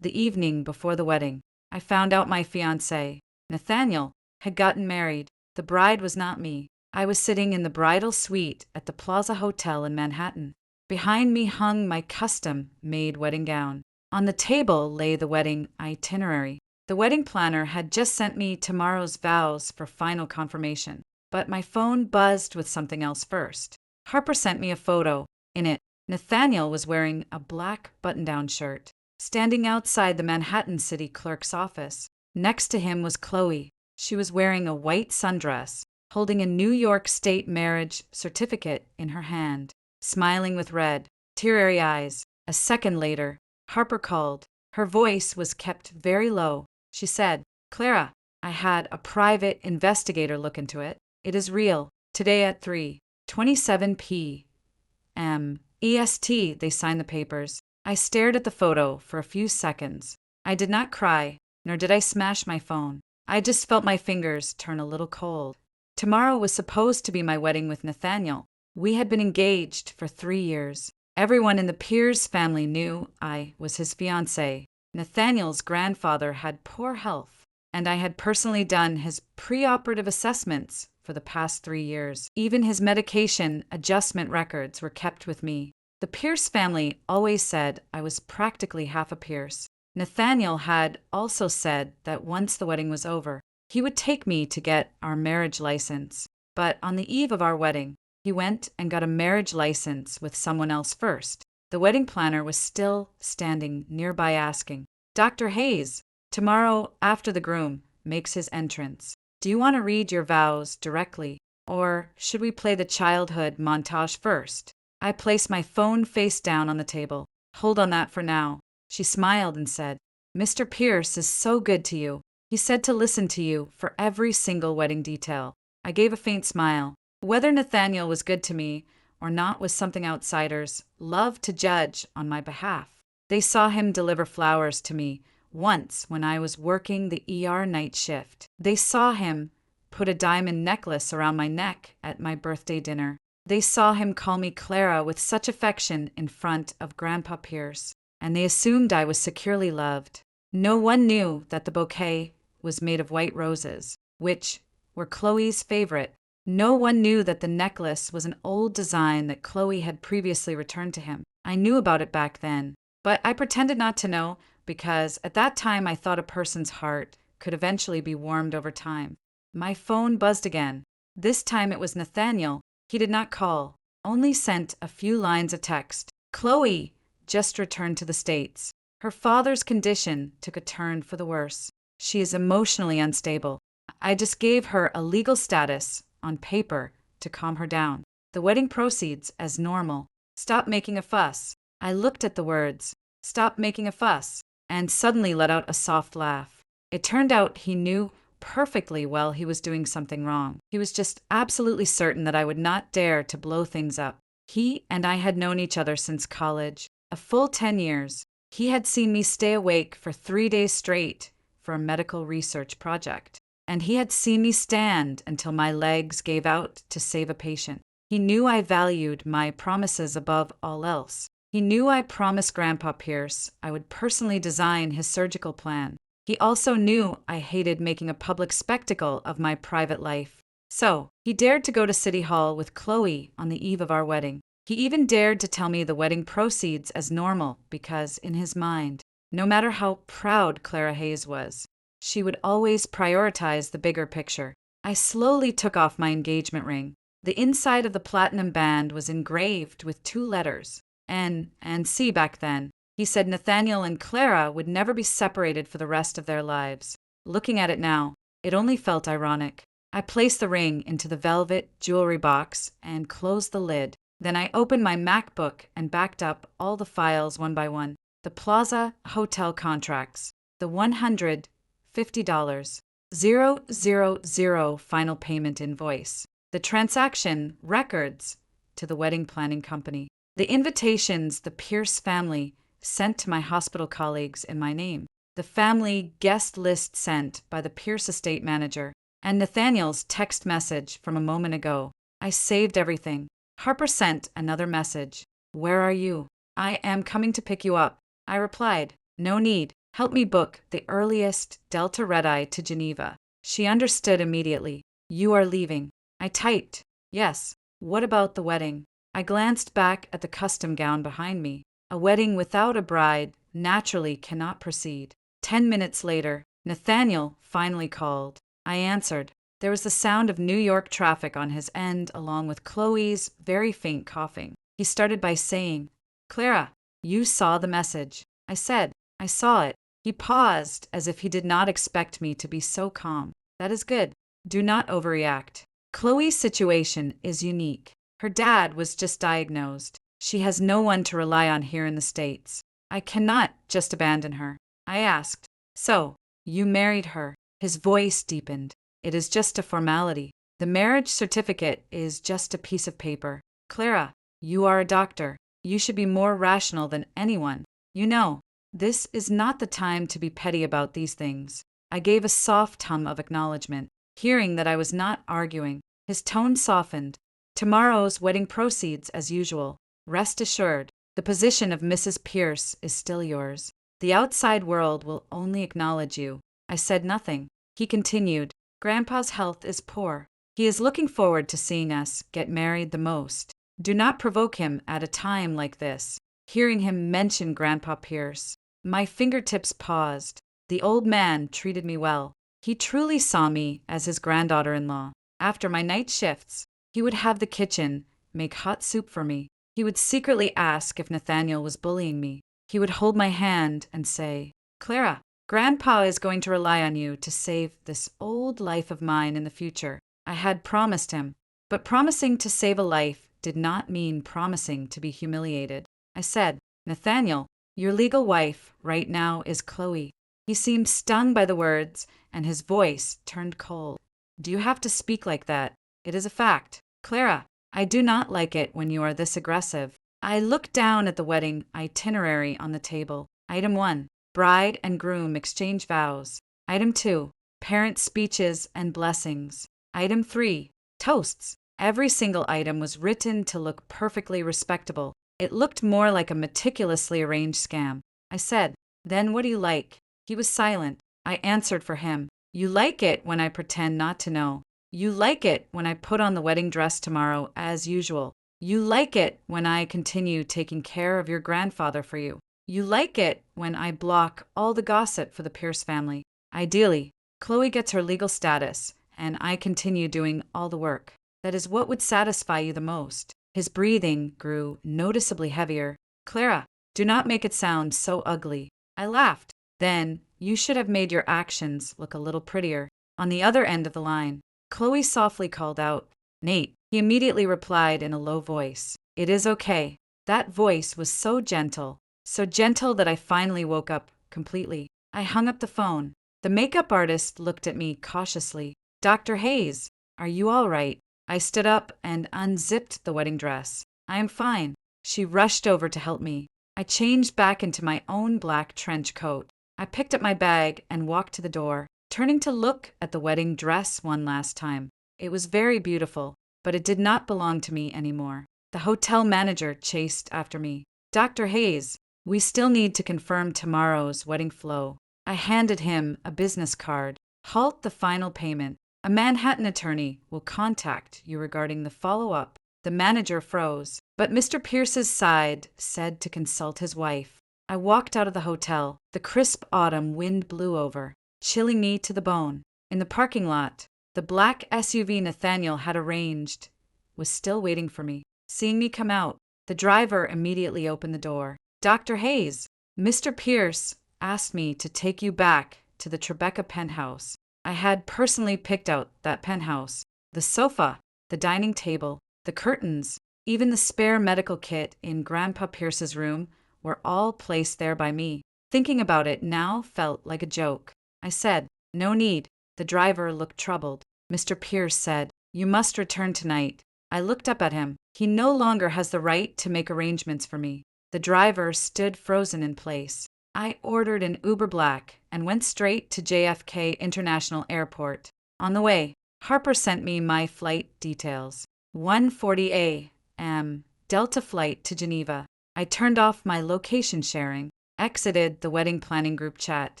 the evening before the wedding. I found out my fiancé, Nathaniel, had gotten married. The bride was not me. I was sitting in the bridal suite at the Plaza Hotel in Manhattan. Behind me hung my custom-made wedding gown. On the table lay the wedding itinerary. The wedding planner had just sent me tomorrow's vows for final confirmation, but my phone buzzed with something else first. Harper sent me a photo. In it, Nathaniel was wearing a black button-down shirt, standing outside the Manhattan city clerk's office. Next to him was Chloe. She was wearing a white sundress, holding a New York State marriage certificate in her hand, smiling with red, teary eyes. A second later, Harper called. Her voice was kept very low. She said, "Clara, I had a private investigator look into it. It is real. Today at 3:27 p.m. EST, they signed the papers." I stared at the photo for a few seconds. I did not cry, nor did I smash my phone. I just felt my fingers turn a little cold. Tomorrow was supposed to be my wedding with Nathaniel. We had been engaged for 3 years. Everyone in the Pierce family knew I was his fiancé. Nathaniel's grandfather had poor health, and I had personally done his preoperative assessments for the past 3 years. Even his medication adjustment records were kept with me. The Pierce family always said I was practically half a Pierce. Nathaniel had also said that once the wedding was over, he would take me to get our marriage license. But on the eve of our wedding, he went and got a marriage license with someone else first. The wedding planner was still standing nearby asking, "Dr. Hayes, tomorrow after the groom makes his entrance, do you want to read your vows directly, or should we play the childhood montage first?" I placed my phone face down on the table. "Hold on that for now." She smiled and said, "Mr. Pierce is so good to you. He said to listen to you for every single wedding detail." I gave a faint smile. Whether Nathaniel was good to me or not was something outsiders loved to judge on my behalf. They saw him deliver flowers to me once when I was working the ER night shift. They saw him put a diamond necklace around my neck at my birthday dinner. They saw him call me Clara with such affection in front of Grandpa Pierce, and they assumed I was securely loved. No one knew that the bouquet was made of white roses, which were Chloe's favorite. No one knew that the necklace was an old design that Chloe had previously returned to him. I knew about it back then, but I pretended not to know because at that time I thought a person's heart could eventually be warmed over time. My phone buzzed again. This time it was Nathaniel. He did not call, only sent a few lines of text. "Chloe just returned to the States. Her father's condition took a turn for the worse. She is emotionally unstable. I just gave her a legal status on paper to calm her down. The wedding proceeds as normal. Stop making a fuss." I looked at the words, "Stop making a fuss," and suddenly let out a soft laugh. It turned out he knew perfectly well he was doing something wrong. He was just absolutely certain that I would not dare to blow things up. He and I had known each other since college, a full 10 years. He had seen me stay awake for 3 days straight for a medical research project, and he had seen me stand until my legs gave out to save a patient. He knew I valued my promises above all else. He knew I promised Grandpa Pierce I would personally design his surgical plan. He also knew I hated making a public spectacle of my private life. So, he dared to go to City Hall with Chloe on the eve of our wedding. He even dared to tell me the wedding proceeds as normal because, in his mind, no matter how proud Clara Hayes was, she would always prioritize the bigger picture. I slowly took off my engagement ring. The inside of the platinum band was engraved with 2 letters, N and C back then. He said Nathaniel and Clara would never be separated for the rest of their lives. Looking at it now, it only felt ironic. I placed the ring into the velvet jewelry box and closed the lid. Then I opened my MacBook and backed up all the files one by one. The Plaza Hotel contracts, the $150, 000 final payment invoice, the transaction records to the wedding planning company, the invitations the Pierce family sent to my hospital colleagues in my name, the family guest list sent by the Pierce estate manager, and Nathaniel's text message from a moment ago. I saved everything. Harper sent another message. "Where are you?" "I am coming to pick you up." I replied, "No need. Help me book the earliest Delta Red-Eye to Geneva. She understood immediately. You are leaving. I typed. Yes. What about the wedding? I glanced back at the custom gown behind me. A wedding without a bride naturally cannot proceed. 10 minutes later, Nathaniel finally called. I answered. There was the sound of New York traffic on his end, along with Chloe's very faint coughing. He started by saying, Clara, you saw the message. I said, I saw it. He paused as if he did not expect me to be so calm. That is good. Do not overreact. Chloe's situation is unique. Her dad was just diagnosed. She has no one to rely on here in the States. I cannot just abandon her. I asked, So, you married her? His voice deepened. It is just a formality. The marriage certificate is just a piece of paper. Clara, you are a doctor. You should be more rational than anyone. You know, this is not the time to be petty about these things. I gave a soft hum of acknowledgement, hearing that I was not arguing. His tone softened. Tomorrow's wedding proceeds as usual. Rest assured, the position of Mrs. Pierce is still yours. The outside world will only acknowledge you. I said nothing. He continued, Grandpa's health is poor. He is looking forward to seeing us get married the most. Do not provoke him at a time like this. Hearing him mention Grandpa Pierce, my fingertips paused. The old man treated me well. He truly saw me as his granddaughter-in-law. After my night shifts, he would have the kitchen, make hot soup for me. He would secretly ask if Nathaniel was bullying me. He would hold my hand and say, Clara, Grandpa is going to rely on you to save this old life of mine in the future. I had promised him, but promising to save a life did not mean promising to be humiliated. I said, Nathaniel, your legal wife right now is Chloe. He seemed stung by the words, and his voice turned cold. Do you have to speak like that? It is a fact. Clara, I do not like it when you are this aggressive. I looked down at the wedding itinerary on the table. Item 1. Bride and groom exchange vows. Item 2. Parent speeches and blessings. Item 3. Toasts. Every single item was written to look perfectly respectable. It looked more like a meticulously arranged scam. I said, Then what do you like? He was silent. I answered for him. You like it when I pretend not to know. You like it when I put on the wedding dress tomorrow as usual. You like it when I continue taking care of your grandfather for you. You like it when I block all the gossip for the Pierce family. Ideally, Chloe gets her legal status, and I continue doing all the work. That is what would satisfy you the most. His breathing grew noticeably heavier. Clara, do not make it sound so ugly. I laughed. Then, you should have made your actions look a little prettier. On the other end of the line, Chloe softly called out, Nate. He immediately replied in a low voice, It is okay. That voice was so gentle that I finally woke up completely. I hung up the phone. The makeup artist looked at me cautiously. Dr. Hayes, are you all right? I stood up and unzipped the wedding dress. I am fine. She rushed over to help me. I changed back into my own black trench coat. I picked up my bag and walked to the door, turning to look at the wedding dress one last time. It was very beautiful, but it did not belong to me anymore. The hotel manager chased after me. Dr. Hayes, we still need to confirm tomorrow's wedding flow. I handed him a business card. Halt the final payment. A Manhattan attorney will contact you regarding the follow-up. The manager froze, but Mr. Pierce's side said to consult his wife. I walked out of the hotel. The crisp autumn wind blew over, chilling me to the bone. In the parking lot, the black SUV Nathaniel had arranged was still waiting for me. Seeing me come out, the driver immediately opened the door. Dr. Hayes, Mr. Pierce asked me to take you back to the Tribeca penthouse. I had personally picked out that penthouse. The sofa, the dining table, the curtains, even the spare medical kit in Grandpa Pierce's room were all placed there by me. Thinking about it now felt like a joke. I said, No need. The driver looked troubled. Mr. Pierce said, You must return tonight. I looked up at him. He no longer has the right to make arrangements for me. The driver stood frozen in place. I ordered an Uber Black and went straight to JFK International Airport. On the way, Harper sent me my flight details. 1:40 a.m. Delta flight to Geneva. I turned off my location sharing. exited the wedding planning group chat,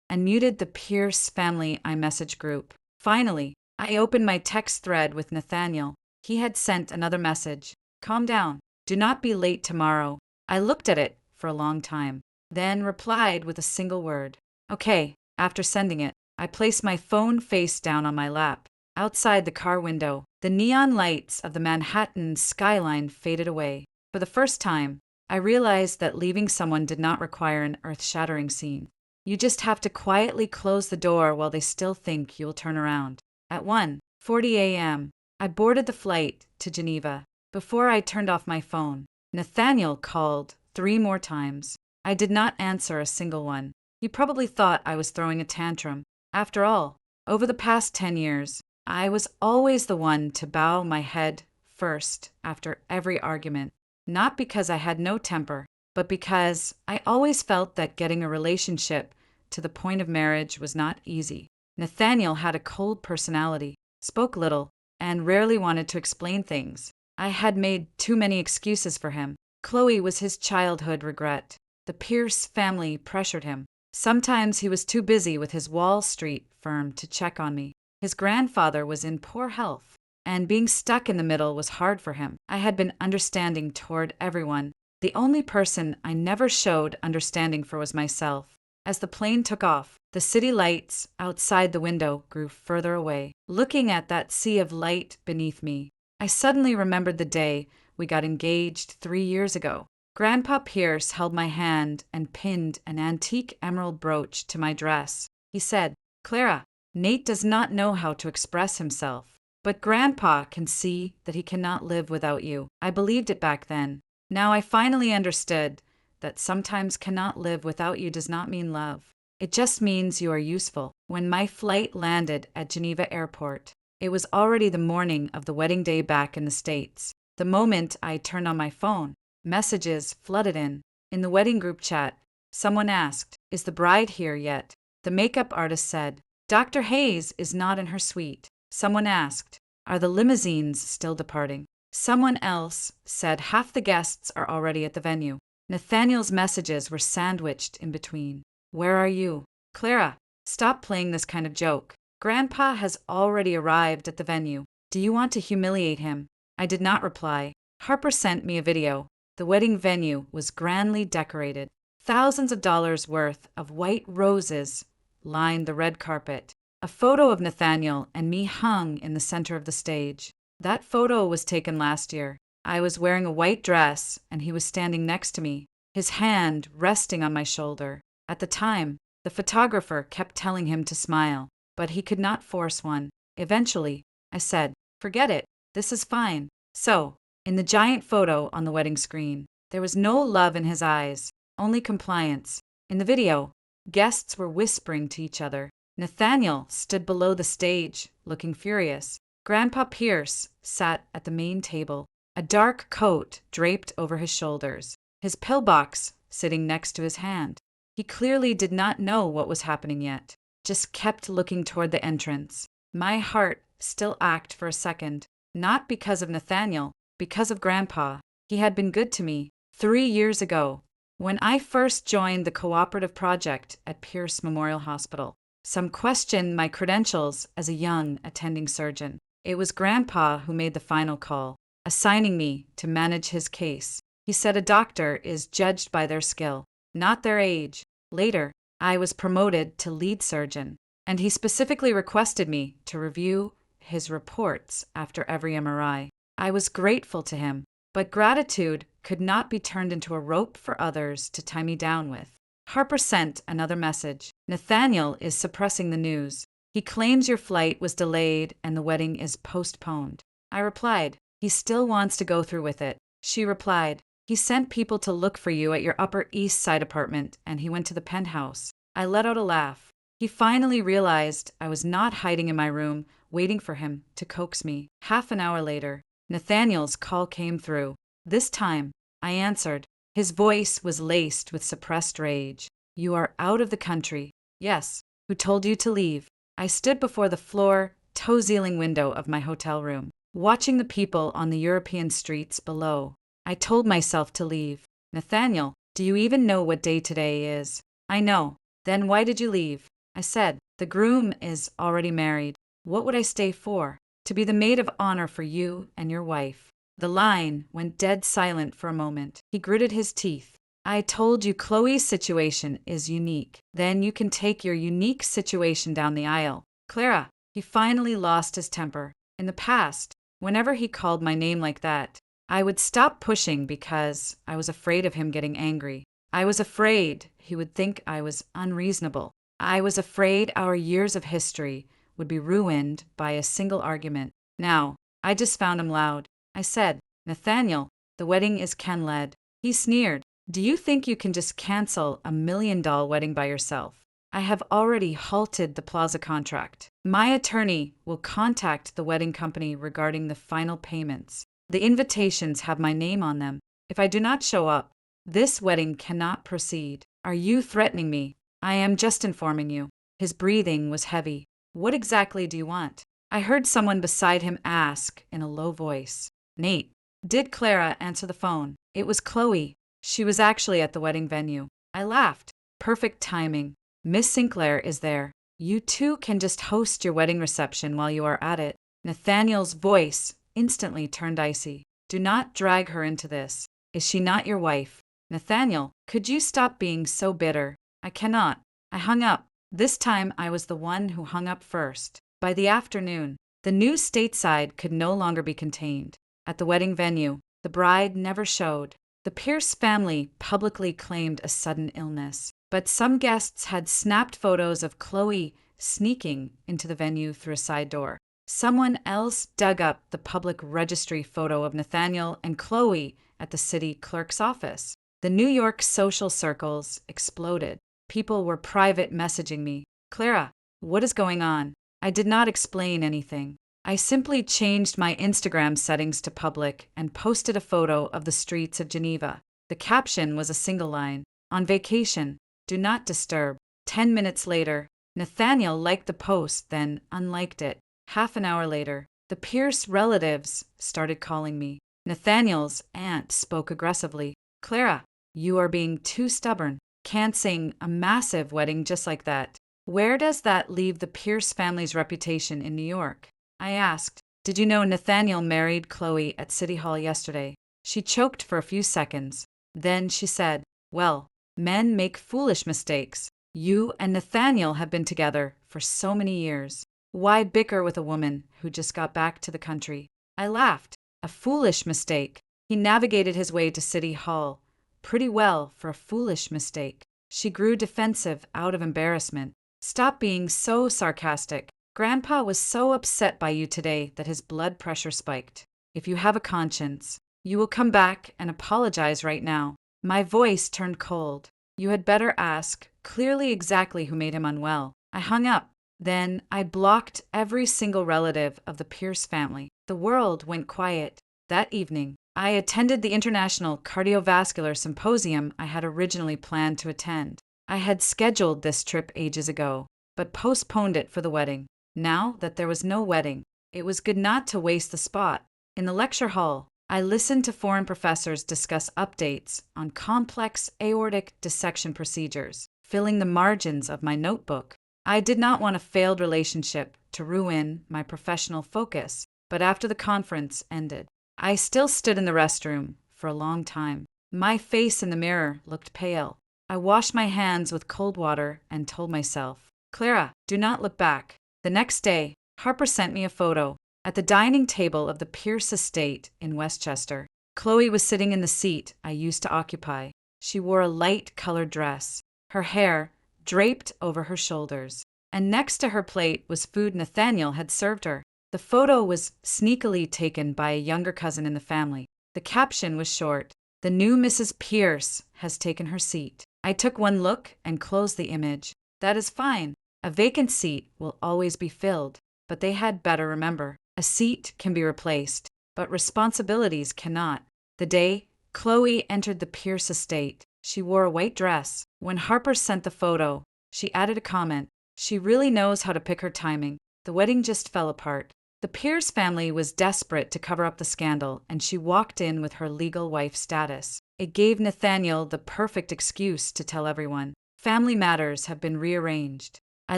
and muted the Pierce family iMessage group. Finally, I opened my text thread with Nathaniel. He had sent another message. Calm down. Do not be late tomorrow. I looked at it for a long time, then replied with a single word. Okay. After sending it, I placed my phone face down on my lap. Outside the car window, the neon lights of the Manhattan skyline faded away. For the first time, I realized that leaving someone did not require an earth-shattering scene. You just have to quietly close the door while they still think you'll turn around. At 1:40 a.m., I boarded the flight to Geneva. Before I turned off my phone, Nathaniel called 3 more times. I did not answer a single one. He probably thought I was throwing a tantrum. After all, over the past 10 years, I was always the one to bow my head first after every argument. Not because I had no temper, but because I always felt that getting a relationship to the point of marriage was not easy. Nathaniel had a cold personality, spoke little, and rarely wanted to explain things. I had made too many excuses for him. Chloe was his childhood regret. The Pierce family pressured him. Sometimes he was too busy with his Wall Street firm to check on me. His grandfather was in poor health, and being stuck in the middle was hard for him. I had been understanding toward everyone. The only person I never showed understanding for was myself. As the plane took off, the city lights outside the window grew further away. Looking at that sea of light beneath me, I suddenly remembered the day we got engaged 3 years ago. Grandpa Pierce held my hand and pinned an antique emerald brooch to my dress. He said, "Clara, Nate does not know how to express himself, but Grandpa can see that he cannot live without you." I believed it back then. Now I finally understood that sometimes cannot live without you does not mean love. It just means you are useful. When my flight landed at Geneva Airport, it was already the morning of the wedding day back in the States. The moment I turned on my phone, messages flooded in. In the wedding group chat, someone asked, "Is the bride here yet?" The makeup artist said, "Dr. Hayes is not in her suite." Someone asked, "Are the limousines still departing?" Someone else said half the guests are already at the venue. Nathaniel's messages were sandwiched in between. "Where are you?" "Clara, stop playing this kind of joke. Grandpa has already arrived at the venue. Do you want to humiliate him?" I did not reply. Harper sent me a video. The wedding venue was grandly decorated. Thousands of dollars worth of white roses lined the red carpet. A photo of Nathaniel and me hung in the center of the stage. That photo was taken last year. I was wearing a white dress, and he was standing next to me, his hand resting on my shoulder. At the time, the photographer kept telling him to smile, but he could not force one. Eventually, I said, "Forget it. This is fine." So, in the giant photo on the wedding screen, there was no love in his eyes, only compliance. In the video, guests were whispering to each other. Nathaniel stood below the stage, looking furious. Grandpa Pierce sat at the main table, a dark coat draped over his shoulders, his pillbox sitting next to his hand. He clearly did not know what was happening yet, just kept looking toward the entrance. My heart still ached for a second, not because of Nathaniel, because of Grandpa. He had been good to me 3 years ago, when I first joined the cooperative project at Pierce Memorial Hospital. Some questioned my credentials as a young attending surgeon. It was Grandpa who made the final call, assigning me to manage his case. He said a doctor is judged by their skill, not their age. Later, I was promoted to lead surgeon, and he specifically requested me to review his reports after every MRI. I was grateful to him, but gratitude could not be turned into a rope for others to tie me down with. Harper sent another message. "Nathaniel is suppressing the news. He claims your flight was delayed and the wedding is postponed." I replied, "He still wants to go through with it." She replied, "He sent people to look for you at your Upper East Side apartment and he went to the penthouse." I let out a laugh. He finally realized I was not hiding in my room, waiting for him to coax me. Half an hour later, Nathaniel's call came through. This time, I answered. His voice was laced with suppressed rage. "You are out of the country." "Yes." "Who told you to leave?" I stood before the floor, toe-ceiling window of my hotel room, watching the people on the European streets below. I told myself to leave. "Nathaniel, Do you even know what day today is? I know. Then why did you leave? I said, the groom is already married. What would I stay for? To be the maid of honor for you and your wife. The line went dead silent for a moment. He gritted his teeth. I told you Chloe's situation is unique. Then you can take your unique situation down the aisle. Clara, he finally lost his temper. In the past, whenever he called my name like that, I would stop pushing because I was afraid of him getting angry. I was afraid he would think I was unreasonable. I was afraid our years of history would be ruined by a single argument. Now, I just found him loud. I said, Nathaniel, the wedding is Ken-led. He sneered. Do you think you can just cancel a $1 million wedding by yourself? I have already halted the plaza contract. My attorney will contact the wedding company regarding the final payments. The invitations have my name on them. If I do not show up, this wedding cannot proceed. Are you threatening me? I am just informing you. His breathing was heavy. What exactly do you want? I heard someone beside him ask in a low voice. Nate. Did Clara answer the phone? It was Chloe. She was actually at the wedding venue. I laughed. Perfect timing. Miss Sinclair is there. You two can just host your wedding reception while you are at it. Nathaniel's voice instantly turned icy. Do not drag her into this. Is she not your wife? Nathaniel, could you stop being so bitter? I cannot. I hung up. This time I was the one who hung up first. By the afternoon, the news stateside could no longer be contained. At the wedding venue, the bride never showed. The Pierce family publicly claimed a sudden illness, but some guests had snapped photos of Chloe sneaking into the venue through a side door. Someone else dug up the public registry photo of Nathaniel and Chloe at the city clerk's office. The New York social circles exploded. People were private messaging me. Clara, what is going on? I did not explain anything. I simply changed my Instagram settings to public and posted a photo of the streets of Geneva. The caption was a single line. On vacation. Do not disturb. 10 minutes later, Nathaniel liked the post, then unliked it. Half an hour later, the Pierce relatives started calling me. Nathaniel's aunt spoke aggressively. Clara, you are being too stubborn. Can't sing a massive wedding just like that. Where does that leave the Pierce family's reputation in New York? I asked. Did you know Nathaniel married Chloe at City Hall yesterday? She choked for a few seconds. Then she said, well, men make foolish mistakes. You and Nathaniel have been together for so many years. Why bicker with a woman who just got back to the country? I laughed. A foolish mistake. He navigated his way to City Hall pretty well for a foolish mistake. She grew defensive out of embarrassment. Stop being so sarcastic. Grandpa was so upset by you today that his blood pressure spiked. If you have a conscience, you will come back and apologize right now. My voice turned cold. You had better ask clearly exactly who made him unwell. I hung up. Then I blocked every single relative of the Pierce family. The world went quiet. That evening, I attended the International Cardiovascular Symposium I had originally planned to attend. I had scheduled this trip ages ago, but postponed it for the wedding. Now that there was no wedding, it was good not to waste the spot. In the lecture hall, I listened to foreign professors discuss updates on complex aortic dissection procedures, filling the margins of my notebook. I did not want a failed relationship to ruin my professional focus, but after the conference ended, I still stood in the restroom for a long time. My face in the mirror looked pale. I washed my hands with cold water and told myself, Clara, do not look back. The next day, Harper sent me a photo. At the dining table of the Pierce estate in Westchester, Chloe was sitting in the seat I used to occupy. She wore a light-colored dress, her hair draped over her shoulders, and next to her plate was food Nathaniel had served her. The photo was sneakily taken by a younger cousin in the family. The caption was short, "The new Mrs. Pierce has taken her seat." I took one look and closed the image. That is fine. A vacant seat will always be filled, but they had better remember, a seat can be replaced, but responsibilities cannot. The day Chloe entered the Pierce estate, she wore a white dress. When Harper sent the photo, she added a comment. She really knows how to pick her timing. The wedding just fell apart. The Pierce family was desperate to cover up the scandal, and she walked in with her legal wife status. It gave Nathaniel the perfect excuse to tell everyone. Family matters have been rearranged. I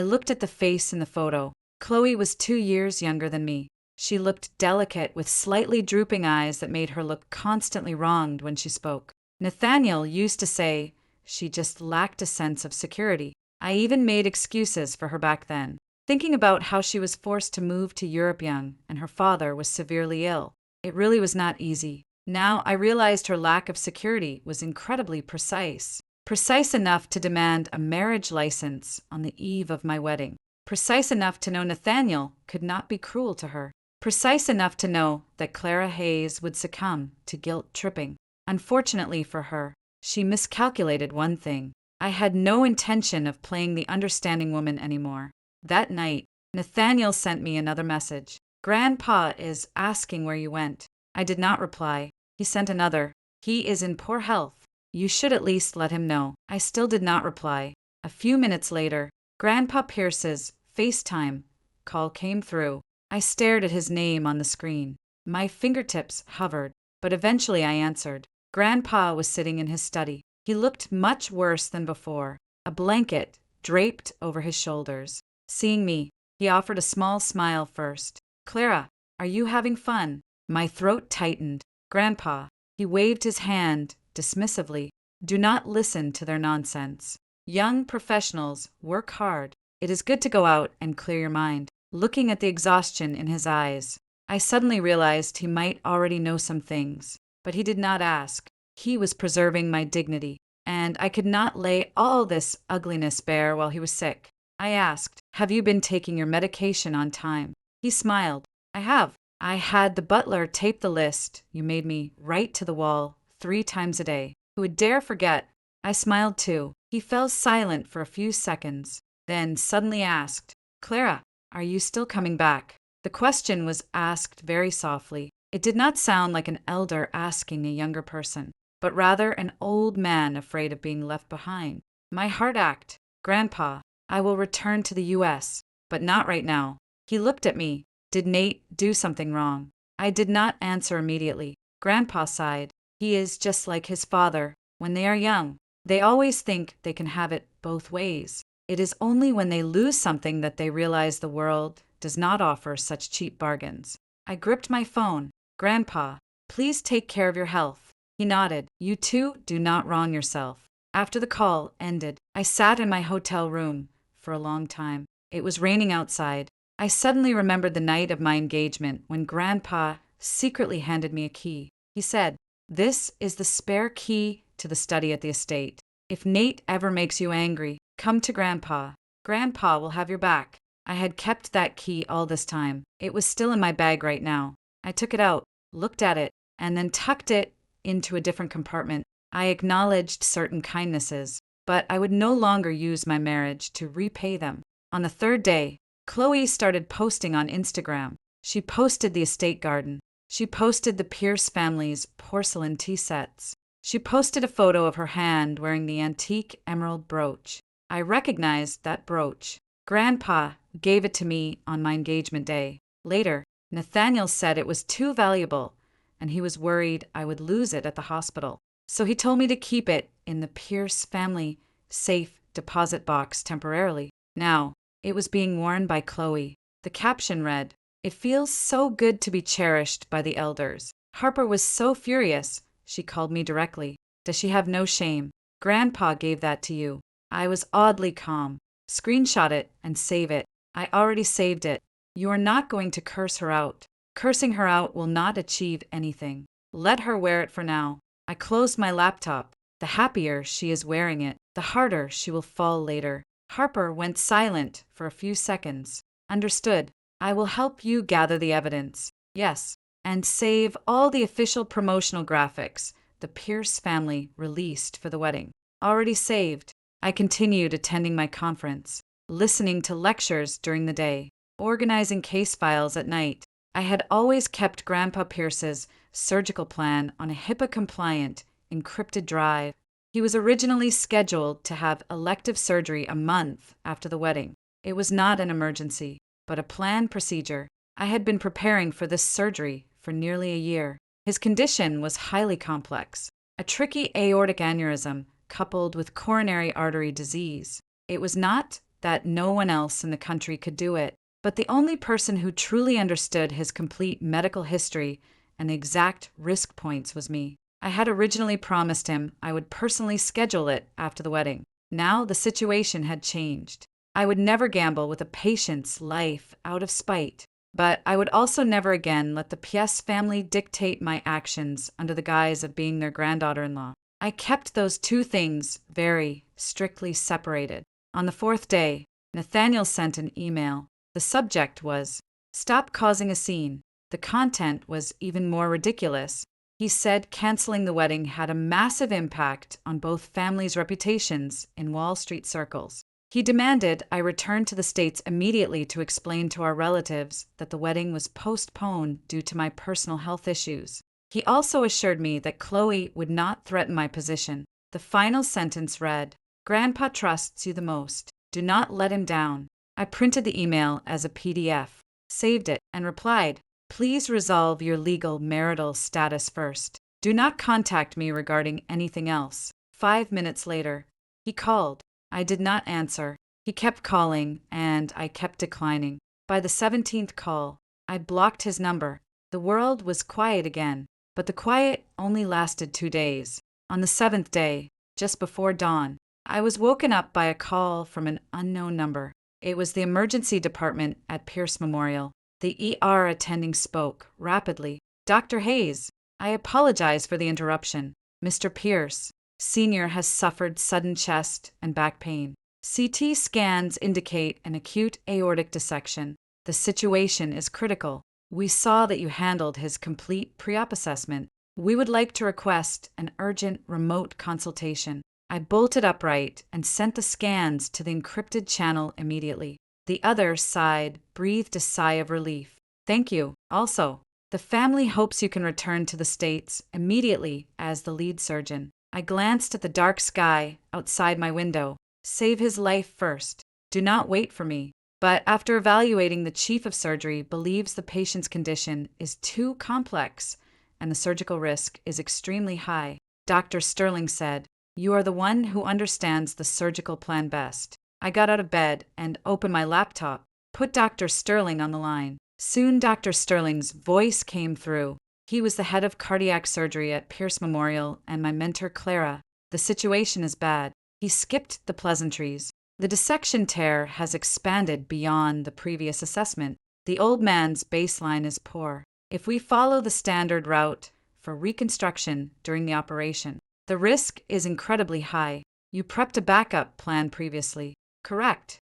looked at the face in the photo. Chloe was 2 years younger than me. She looked delicate with slightly drooping eyes that made her look constantly wronged when she spoke. Nathaniel used to say she just lacked a sense of security. I even made excuses for her back then, thinking about how she was forced to move to Europe young and her father was severely ill. It really was not easy. Now I realized her lack of security was incredibly precise. Precise enough to demand a marriage license on the eve of my wedding. Precise enough to know Nathaniel could not be cruel to her. Precise enough to know that Clara Hayes would succumb to guilt tripping. Unfortunately for her, she miscalculated one thing. I had no intention of playing the understanding woman anymore. That night, Nathaniel sent me another message. Grandpa is asking where you went. I did not reply. He sent another. He is in poor health. You should at least let him know. I still did not reply. A few minutes later, Grandpa Pierce's FaceTime call came through. I stared at his name on the screen. My fingertips hovered, but eventually I answered. Grandpa was sitting in his study. He looked much worse than before, a blanket draped over his shoulders. Seeing me, he offered a small smile first. Clara, are you having fun? My throat tightened. Grandpa, he waved his hand dismissively. Do not listen to their nonsense. Young professionals work hard. It is good to go out and clear your mind. Looking at the exhaustion in his eyes, I suddenly realized he might already know some things, but he did not ask. He was preserving my dignity, and I could not lay all this ugliness bare while he was sick. I asked, have you been taking your medication on time? He smiled. I have. I had the butler tape the list you made me right to the wall 3 times a day. Who would dare forget? I smiled too. He fell silent for a few seconds, then suddenly asked, Clara, are you still coming back? The question was asked very softly. It did not sound like an elder asking a younger person, but rather an old man afraid of being left behind. My heart ached. Grandpa, I will return to the U.S., but not right now. He looked at me. Did Nate do something wrong? I did not answer immediately. Grandpa sighed. He is just like his father. When they are young, they always think they can have it both ways. It is only when they lose something that they realize the world does not offer such cheap bargains. I gripped my phone. Grandpa, please take care of your health. He nodded. You too, do not wrong yourself. After the call ended, I sat in my hotel room for a long time. It was raining outside. I suddenly remembered the night of my engagement when Grandpa secretly handed me a key. He said, this is the spare key to the study at the estate. If Nate ever makes you angry, come to Grandpa. Grandpa will have your back. I had kept that key all this time. It was still in my bag right now. I took it out, looked at it, and then tucked it into a different compartment. I acknowledged certain kindnesses, but I would no longer use my marriage to repay them. On the 3rd day, Chloe started posting on Instagram. She posted the estate garden. She posted the Pierce family's porcelain tea sets. She posted a photo of her hand wearing the antique emerald brooch. I recognized that brooch. Grandpa gave it to me on my engagement day. Later, Nathaniel said it was too valuable, and he was worried I would lose it at the hospital. So he told me to keep it in the Pierce family safe deposit box temporarily. Now, it was being worn by Chloe. The caption read, "It feels so good to be cherished by the elders." Harper was so furious, she called me directly. Does she have no shame? Grandpa gave that to you. I was oddly calm. Screenshot it and save it. I already saved it. You are not going to curse her out. Cursing her out will not achieve anything. Let her wear it for now. I closed my laptop. The happier she is wearing it, the harder she will fall later. Harper went silent for a few seconds. Understood. I will help you gather the evidence. Yes. And save all the official promotional graphics the Pierce family released for the wedding. Already saved. I continued attending my conference, listening to lectures during the day, organizing case files at night. I had always kept Grandpa Pierce's surgical plan on a HIPAA-compliant, encrypted drive. He was originally scheduled to have elective surgery a month after the wedding. It was not an emergency, but a planned procedure. I had been preparing for this surgery for nearly a year. His condition was highly complex. a tricky aortic aneurysm coupled with coronary artery disease. It was not that no one else in the country could do it, but the only person who truly understood his complete medical history and the exact risk points was me. I had originally promised him I would personally schedule it after the wedding. Now the situation had changed. I would never gamble with a patient's life out of spite, but I would also never again let the Pies family dictate my actions under the guise of being their granddaughter-in-law. I kept those two things very strictly separated. On the fourth day, Nathaniel sent an email. The subject was, "Stop causing a scene." The content was even more ridiculous. He said canceling the wedding had a massive impact on both families' reputations in Wall Street circles. He demanded I return to the States immediately to explain to our relatives that the wedding was postponed due to my personal health issues. He also assured me that Chloe would not threaten my position. The final sentence read, "Grandpa trusts you the most. Do not let him down." I printed the email as a PDF, saved it, and replied, "Please resolve your legal marital status first. Do not contact me regarding anything else." 5 minutes later, he called. I did not answer. He kept calling, and I kept declining. By the 17th call, I blocked his number. The world was quiet again, but the quiet only lasted 2 days. On the 7th day, just before dawn, I was woken up by a call from an unknown number. It was the emergency department at Pierce Memorial. The ER attending spoke rapidly. "Dr. Hayes, I apologize for the interruption. Mr. Pierce, Sr. has suffered sudden chest and back pain. CT scans indicate an acute aortic dissection. The situation is critical. We saw that you handled his complete pre-op assessment. We would like to request an urgent remote consultation." I bolted upright and sent the scans to the encrypted channel immediately. The other side breathed a sigh of relief. "Thank you. Also, the family hopes you can return to the States immediately as the lead surgeon." I glanced at the dark sky outside my window. Save his life first. Do not wait for me. But after evaluating, the chief of surgery believes the patient's condition is too complex and the surgical risk is extremely high. Dr. Sterling said, "You are the one who understands the surgical plan best." I got out of bed and opened my laptop. Put Dr. Sterling on the line. Soon Dr. Sterling's voice came through. He was the head of cardiac surgery at Pierce Memorial and my mentor Clara. "The situation is bad." He skipped the pleasantries. "The dissection tear has expanded beyond the previous assessment. The old man's baseline is poor. If we follow the standard route for reconstruction during the operation, the risk is incredibly high. You prepped a backup plan previously." Correct.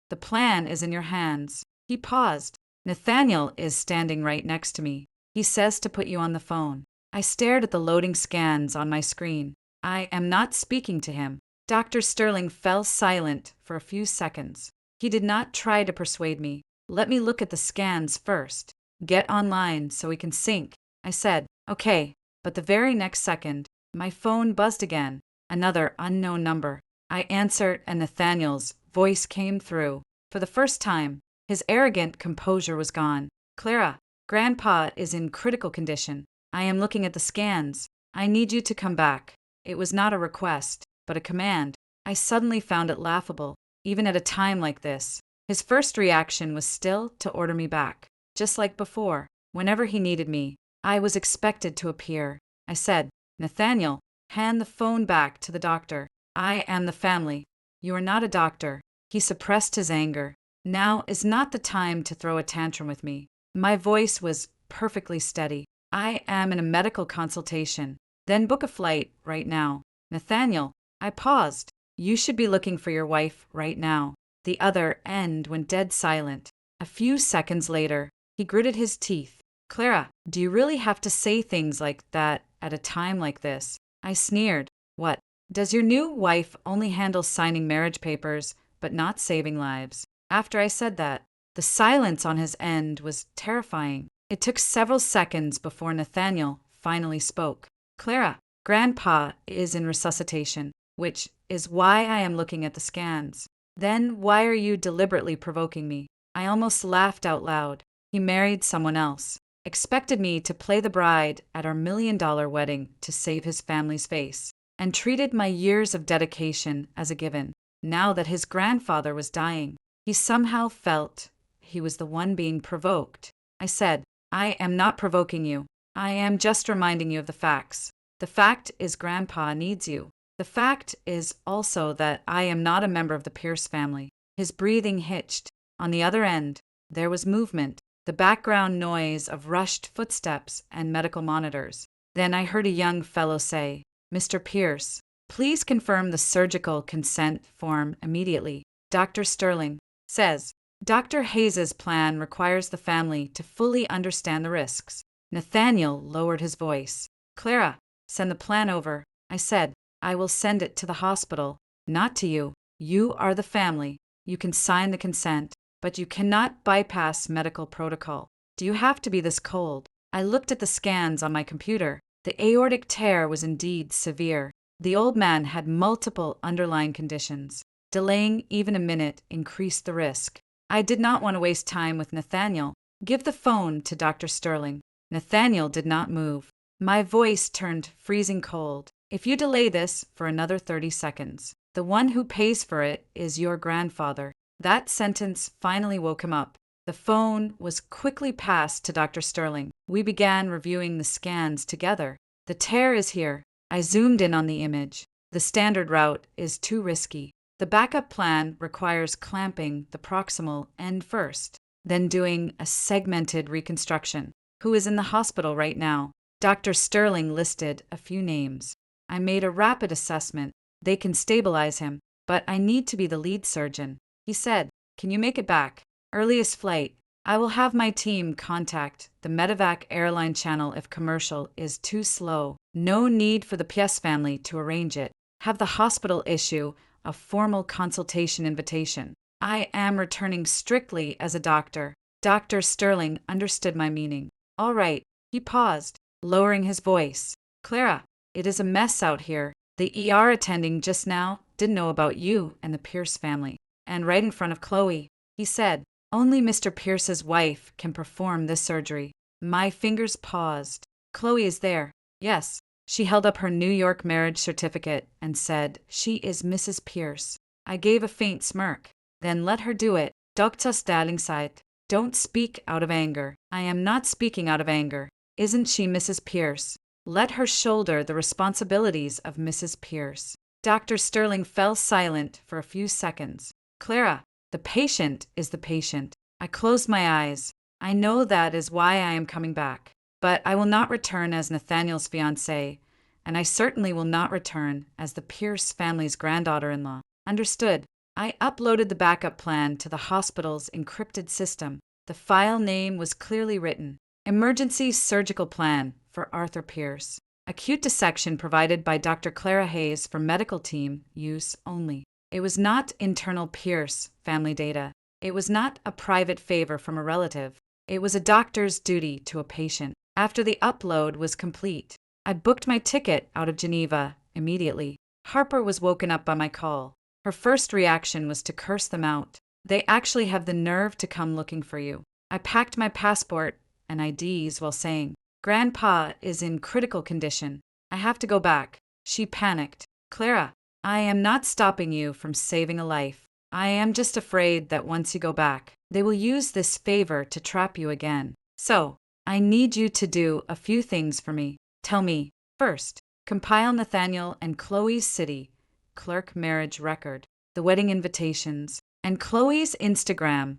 The plan is in your hands." He paused. "Nathaniel is standing right next to me. He says to put you on the phone." I stared at the loading scans on my screen. I am not speaking to him. Dr. Sterling fell silent for a few seconds. He did not try to persuade me. "Let me look at the scans first. Get online so we can sync." I said, "Okay," but the very next second, my phone buzzed again. Another unknown number. I answered and Nathaniel's voice came through. For the first time, his arrogant composure was gone. "Clara, Grandpa is in critical condition. I am looking at the scans. I need you to come back." It was not a request, but a command. I suddenly found it laughable, even at a time like this. His first reaction was still to order me back. Just like before, whenever he needed me, I was expected to appear. I said, "Nathaniel, hand the phone back to the doctor. I am the family. You are not a doctor." He suppressed his anger. "Now is not the time to throw a tantrum with me." My voice was perfectly steady. "I am in a medical consultation. Then book a flight right now." "Nathaniel," I paused. "You should be looking for your wife right now." The other end went dead silent. A few seconds later, he gritted his teeth. "Clara, do you really have to say things like that at a time like this?" I sneered. "What? Does your new wife only handle signing marriage papers, but not saving lives?" After I said that, the silence on his end was terrifying. It took several seconds before Nathaniel finally spoke. "Clara, Grandpa is in resuscitation, which is why I am looking at the scans." "Then why are you deliberately provoking me?" I almost laughed out loud. "He married someone else." expected me to play the bride at our $1 million wedding to save his family's face, and treated my years of dedication as a given. Now that his grandfather was dying, he somehow felt he was the one being provoked. I said, I am not provoking you. I am just reminding you of the facts. The fact is Grandpa needs you. The fact is also that I am not a member of the Pierce family. His breathing hitched. On the other end, there was movement, the background noise of rushed footsteps and medical monitors. Then I heard a young fellow say, Mr. Pierce, please confirm the surgical consent form immediately. Dr. Sterling says, Dr. Hayes's plan requires the family to fully understand the risks. Nathaniel lowered his voice. Clara, send the plan over. I said, I will send it to the hospital, not to you. You are the family. You can sign the consent, but you cannot bypass medical protocol. Do you have to be this cold? I looked at the scans on my computer. The aortic tear was indeed severe. The old man had multiple underlying conditions. Delaying even a minute increased the risk. I did not want to waste time with Nathaniel. Give the phone to Dr. Sterling. Nathaniel did not move. My voice turned freezing cold. If you delay this for another 30 seconds, the one who pays for it is your grandfather. That sentence finally woke him up. The phone was quickly passed to Dr. Sterling. We began reviewing the scans together. The tear is here. I zoomed in on the image. The standard route is too risky. The backup plan requires clamping the proximal end first, then doing a segmented reconstruction. Who is in the hospital right now? Dr. Sterling listed a few names. I made a rapid assessment. They can stabilize him, but I need to be the lead surgeon. He said, Can you make it back? Earliest flight. I will have my team contact the Medevac airline channel if commercial is too slow. No need for the Pierce family to arrange it. Have the hospital issue a formal consultation invitation. I am returning strictly as a doctor. Dr. Sterling understood my meaning. All right. He paused, lowering his voice. Clara, it is a mess out here. The ER attending just now didn't know about you and the Pierce family. And right in front of Chloe, he said, only Mr. Pierce's wife can perform this surgery. My fingers paused. Chloe is there. Yes. She held up her New York marriage certificate and said, She is Mrs. Pierce. I gave a faint smirk. Then let her do it. Dr. Sterlingside. Don't speak out of anger. I am not speaking out of anger. Isn't she Mrs. Pierce? Let her shoulder the responsibilities of Mrs. Pierce. Dr. Sterling fell silent for a few seconds. Clara, the patient is the patient. I closed my eyes. I know that is why I am coming back. But I will not return as Nathaniel's fiancé, and I certainly will not return as the Pierce family's granddaughter-in-law. Understood. I uploaded the backup plan to the hospital's encrypted system. The file name was clearly written. Emergency Surgical Plan for Arthur Pierce. Acute dissection provided by Dr. Clara Hayes for medical team use only. It was not internal Pierce family data. It was not a private favor from a relative. It was a doctor's duty to a patient. After the upload was complete, I booked my ticket out of Geneva immediately. Harper was woken up by my call. Her first reaction was to curse them out. They actually have the nerve to come looking for you. I packed my passport and IDs while saying, Grandpa is in critical condition. I have to go back. She panicked. Clara, I am not stopping you from saving a life. I am just afraid that once you go back, they will use this favor to trap you again. So, I need you to do a few things for me. Tell me, first, compile Nathaniel and Chloe's city, clerk marriage record, the wedding invitations, and Chloe's Instagram,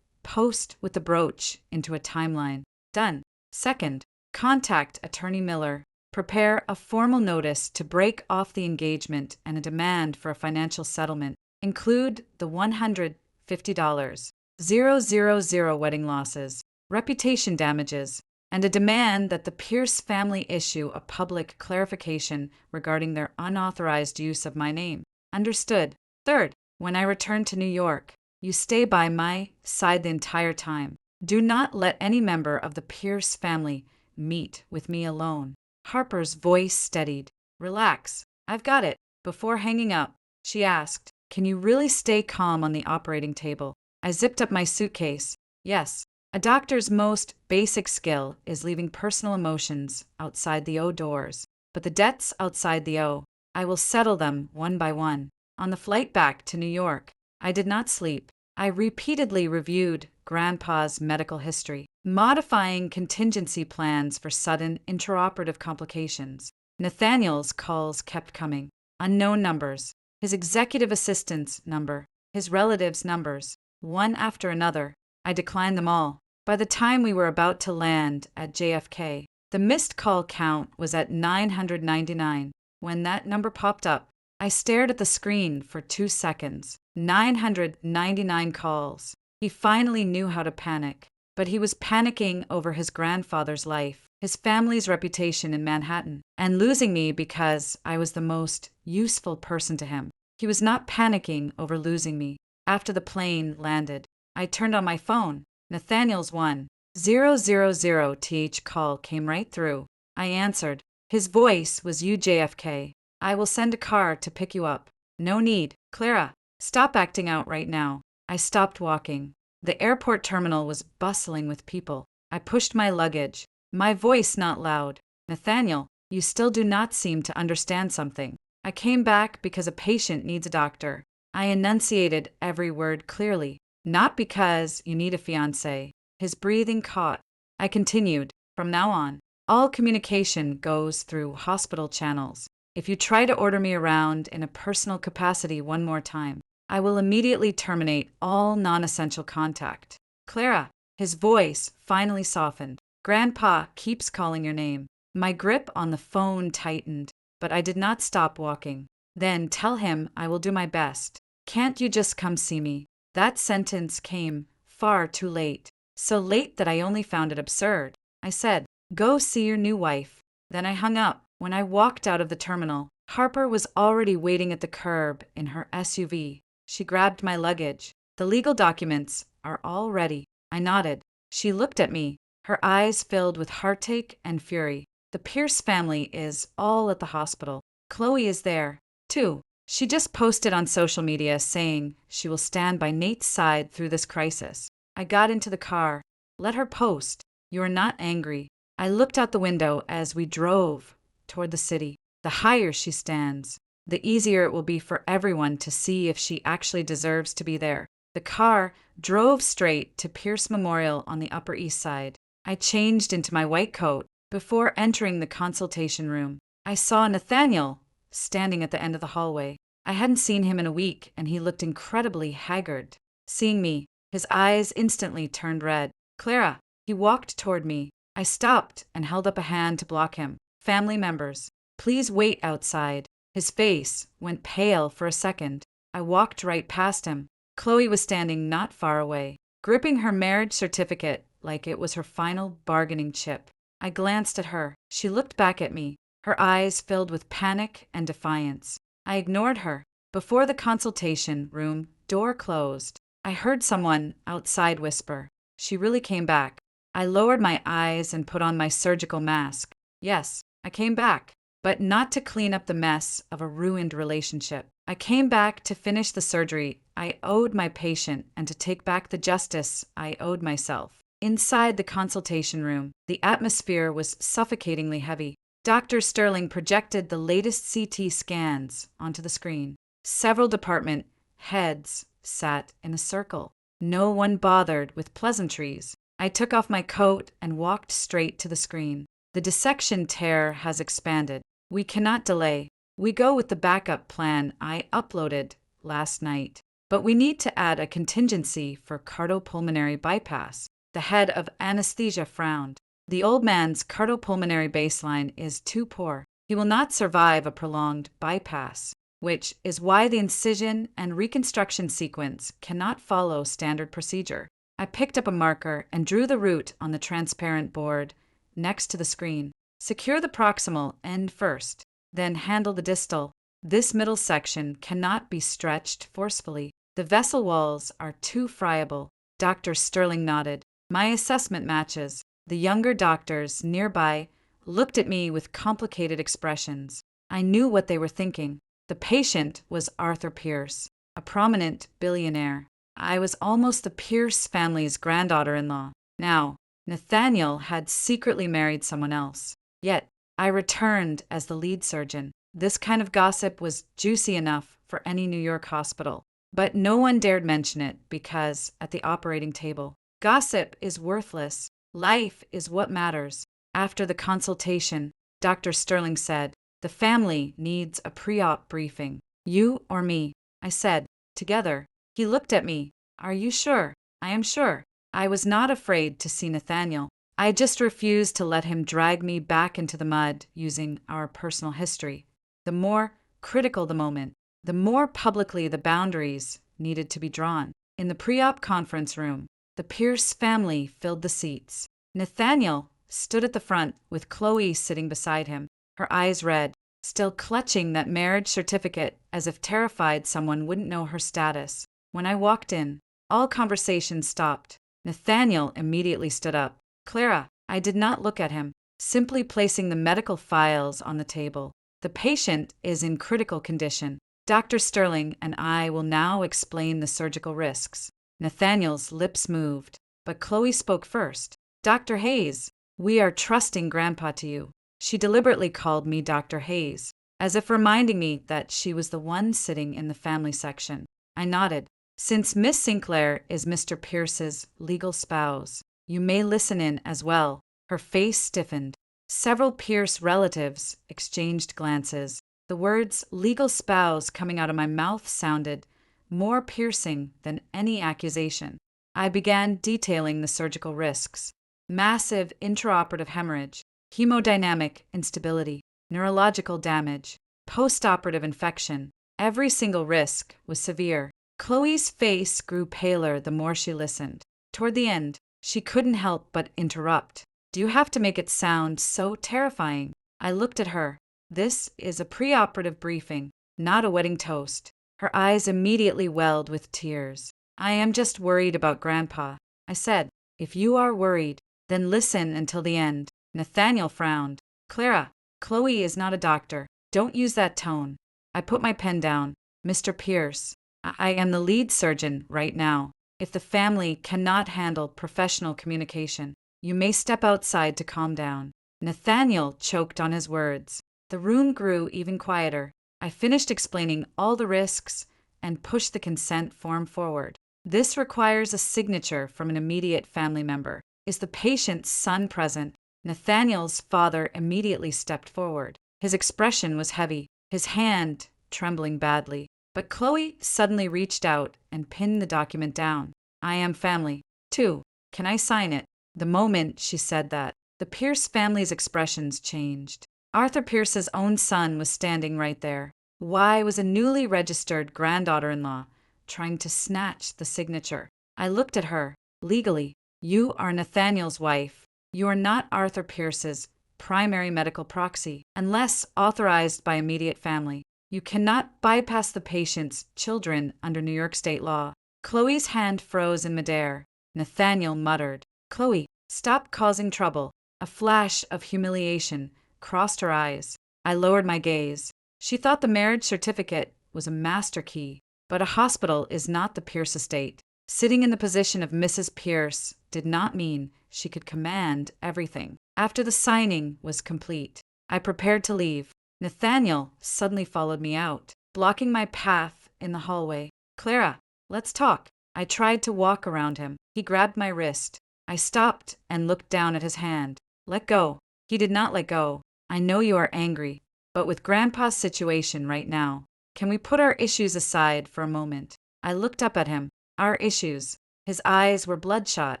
post with the brooch into a timeline. Done. Second, contact Attorney Miller. Prepare a formal notice to break off the engagement and a demand for a financial settlement. Include the $150, 000 wedding losses, reputation damages, and a demand that the Pierce family issue a public clarification regarding their unauthorized use of my name. Understood. Third, when I return to New York, you stay by my side the entire time. Do not let any member of the Pierce family meet with me alone. Harper's voice steadied. Relax. I've got it. Before hanging up, she asked, Can you really stay calm on the operating table? I zipped up my suitcase. Yes. A doctor's most basic skill is leaving personal emotions outside the O doors, but the debts outside the O, I will settle them one by one. On the flight back to New York, I did not sleep. I repeatedly reviewed Grandpa's medical history, modifying contingency plans for sudden intraoperative complications. Nathaniel's calls kept coming. Unknown numbers, his executive assistant's number, his relatives' numbers, one after another. I declined them all. By the time we were about to land at JFK, the missed call count was at 999. When that number popped up, I stared at the screen for 2 seconds. 999 calls. He finally knew how to panic, but he was panicking over his grandfather's life, his family's reputation in Manhattan, and losing me because I was the most useful person to him. He was not panicking over losing me. After the plane landed, I turned on my phone. Nathaniel's 1000th call came right through. I answered. His voice was UJFK. I will send a car to pick you up. No need. Clara, stop acting out right now. I stopped walking. The airport terminal was bustling with people. I pushed my luggage, my voice not loud. Nathaniel, you still do not seem to understand something. I came back because a patient needs a doctor. I enunciated every word clearly. Not because you need a fiancé. His breathing caught. I continued. From now on, all communication goes through hospital channels. If you try to order me around in a personal capacity one more time, I will immediately terminate all non-essential contact. Clara, his voice finally softened. Grandpa keeps calling your name. My grip on the phone tightened, but I did not stop walking. Then tell him I will do my best. Can't you just come see me? That sentence came far too late. So late that I only found it absurd. I said, go see your new wife. Then I hung up. When I walked out of the terminal, Harper was already waiting at the curb in her SUV. She grabbed my luggage. The legal documents are all ready. I nodded. She looked at me, her eyes filled with heartache and fury. The Pierce family is all at the hospital. Chloe is there, too. She just posted on social media saying she will stand by Nate's side through this crisis. I got into the car. Let her post. You are not angry. I looked out the window as we drove toward the city. The higher she stands, the easier it will be for everyone to see if she actually deserves to be there. The car drove straight to Pierce Memorial on the Upper East Side. I changed into my white coat. Before entering the consultation room, I saw Nathaniel standing at the end of the hallway. I hadn't seen him in a week, and he looked incredibly haggard. Seeing me, his eyes instantly turned red. Clara, he walked toward me. I stopped and held up a hand to block him. Family members, please wait outside. His face went pale for a second. I walked right past him. Chloe was standing not far away, gripping her marriage certificate like it was her final bargaining chip. I glanced at her. She looked back at me, her eyes filled with panic and defiance. I ignored her. Before the consultation room door closed, I heard someone outside whisper, "She really came back." I lowered my eyes and put on my surgical mask. Yes, I came back, but not to clean up the mess of a ruined relationship. I came back to finish the surgery I owed my patient and to take back the justice I owed myself. Inside the consultation room, the atmosphere was suffocatingly heavy. Dr. Sterling projected the latest CT scans onto the screen. Several department heads sat in a circle. No one bothered with pleasantries. I took off my coat and walked straight to the screen. The dissection tear has expanded. We cannot delay. We go with the backup plan I uploaded last night. But we need to add a contingency for cardiopulmonary bypass. The head of anesthesia frowned. The old man's cardiopulmonary baseline is too poor. He will not survive a prolonged bypass, which is why the incision and reconstruction sequence cannot follow standard procedure. I picked up a marker and drew the route on the transparent board next to the screen. Secure the proximal end first, then handle the distal. This middle section cannot be stretched forcefully. The vessel walls are too friable. Dr. Sterling nodded. My assessment matches. The younger doctors nearby looked at me with complicated expressions. I knew what they were thinking. The patient was Arthur Pierce, a prominent billionaire. I was almost the Pierce family's granddaughter-in-law. Now, Nathaniel had secretly married someone else. Yet, I returned as the lead surgeon. This kind of gossip was juicy enough for any New York hospital. But no one dared mention it because, at the operating table, gossip is worthless. Life is what matters. After the consultation, Dr. Sterling said, "The family needs a pre-op briefing. You or me," I said, "together." He looked at me. "Are you sure?" "I am sure." I was not afraid to see Nathaniel. I just refused to let him drag me back into the mud using our personal history. The more critical the moment, the more publicly the boundaries needed to be drawn. In the pre-op conference room, the Pierce family filled the seats. Nathaniel stood at the front with Chloe sitting beside him, her eyes red, still clutching that marriage certificate as if terrified someone wouldn't know her status. When I walked in, all conversation stopped. Nathaniel immediately stood up. "Clara," I did not look at him, simply placing the medical files on the table. "The patient is in critical condition. Dr. Sterling and I will now explain the surgical risks." Nathaniel's lips moved, but Chloe spoke first. "Dr. Hayes, we are trusting Grandpa to you." She deliberately called me Dr. Hayes, as if reminding me that she was the one sitting in the family section. I nodded. "Since Miss Sinclair is Mr. Pierce's legal spouse, you may listen in as well." Her face stiffened. Several Pierce relatives exchanged glances. The words legal spouse coming out of my mouth sounded more piercing than any accusation. I began detailing the surgical risks: massive intraoperative hemorrhage, hemodynamic instability, neurological damage, postoperative infection. Every single risk was severe. Chloe's face grew paler the more she listened. Toward the end, she couldn't help but interrupt. "Do you have to make it sound so terrifying?" I looked at her. "This is a preoperative briefing, not a wedding toast." Her eyes immediately welled with tears. "I am just worried about Grandpa." I said, "If you are worried, then listen until the end." Nathaniel frowned. "Clara, Chloe is not a doctor. Don't use that tone." I put my pen down. "Mr. Pierce, I am the lead surgeon right now. If the family cannot handle professional communication, you may step outside to calm down." Nathaniel choked on his words. The room grew even quieter. I finished explaining all the risks and pushed the consent form forward. "This requires a signature from an immediate family member. Is the patient's son present?" Nathaniel's father immediately stepped forward. His expression was heavy, his hand trembling badly. But Chloe suddenly reached out and pinned the document down. "I am family, too. Can I sign it?" The moment she said that, the Pierce family's expressions changed. Arthur Pierce's own son was standing right there. Why was a newly registered granddaughter-in-law trying to snatch the signature? I looked at her. "Legally, you are Nathaniel's wife. You are not Arthur Pierce's primary medical proxy, unless authorized by immediate family. You cannot bypass the patient's children under New York state law." Chloe's hand froze in midair. Nathaniel muttered, "Chloe, stop causing trouble." A flash of humiliation crossed her eyes. I lowered my gaze. She thought the marriage certificate was a master key, but a hospital is not the Pierce estate. Sitting in the position of Mrs. Pierce did not mean she could command everything. After the signing was complete, I prepared to leave. Nathaniel suddenly followed me out, blocking my path in the hallway. "Clara, let's talk." I tried to walk around him. He grabbed my wrist. I stopped and looked down at his hand. "Let go." He did not let go. "I know you are angry, but with Grandpa's situation right now, can we put our issues aside for a moment?" I looked up at him. "Our issues." His eyes were bloodshot.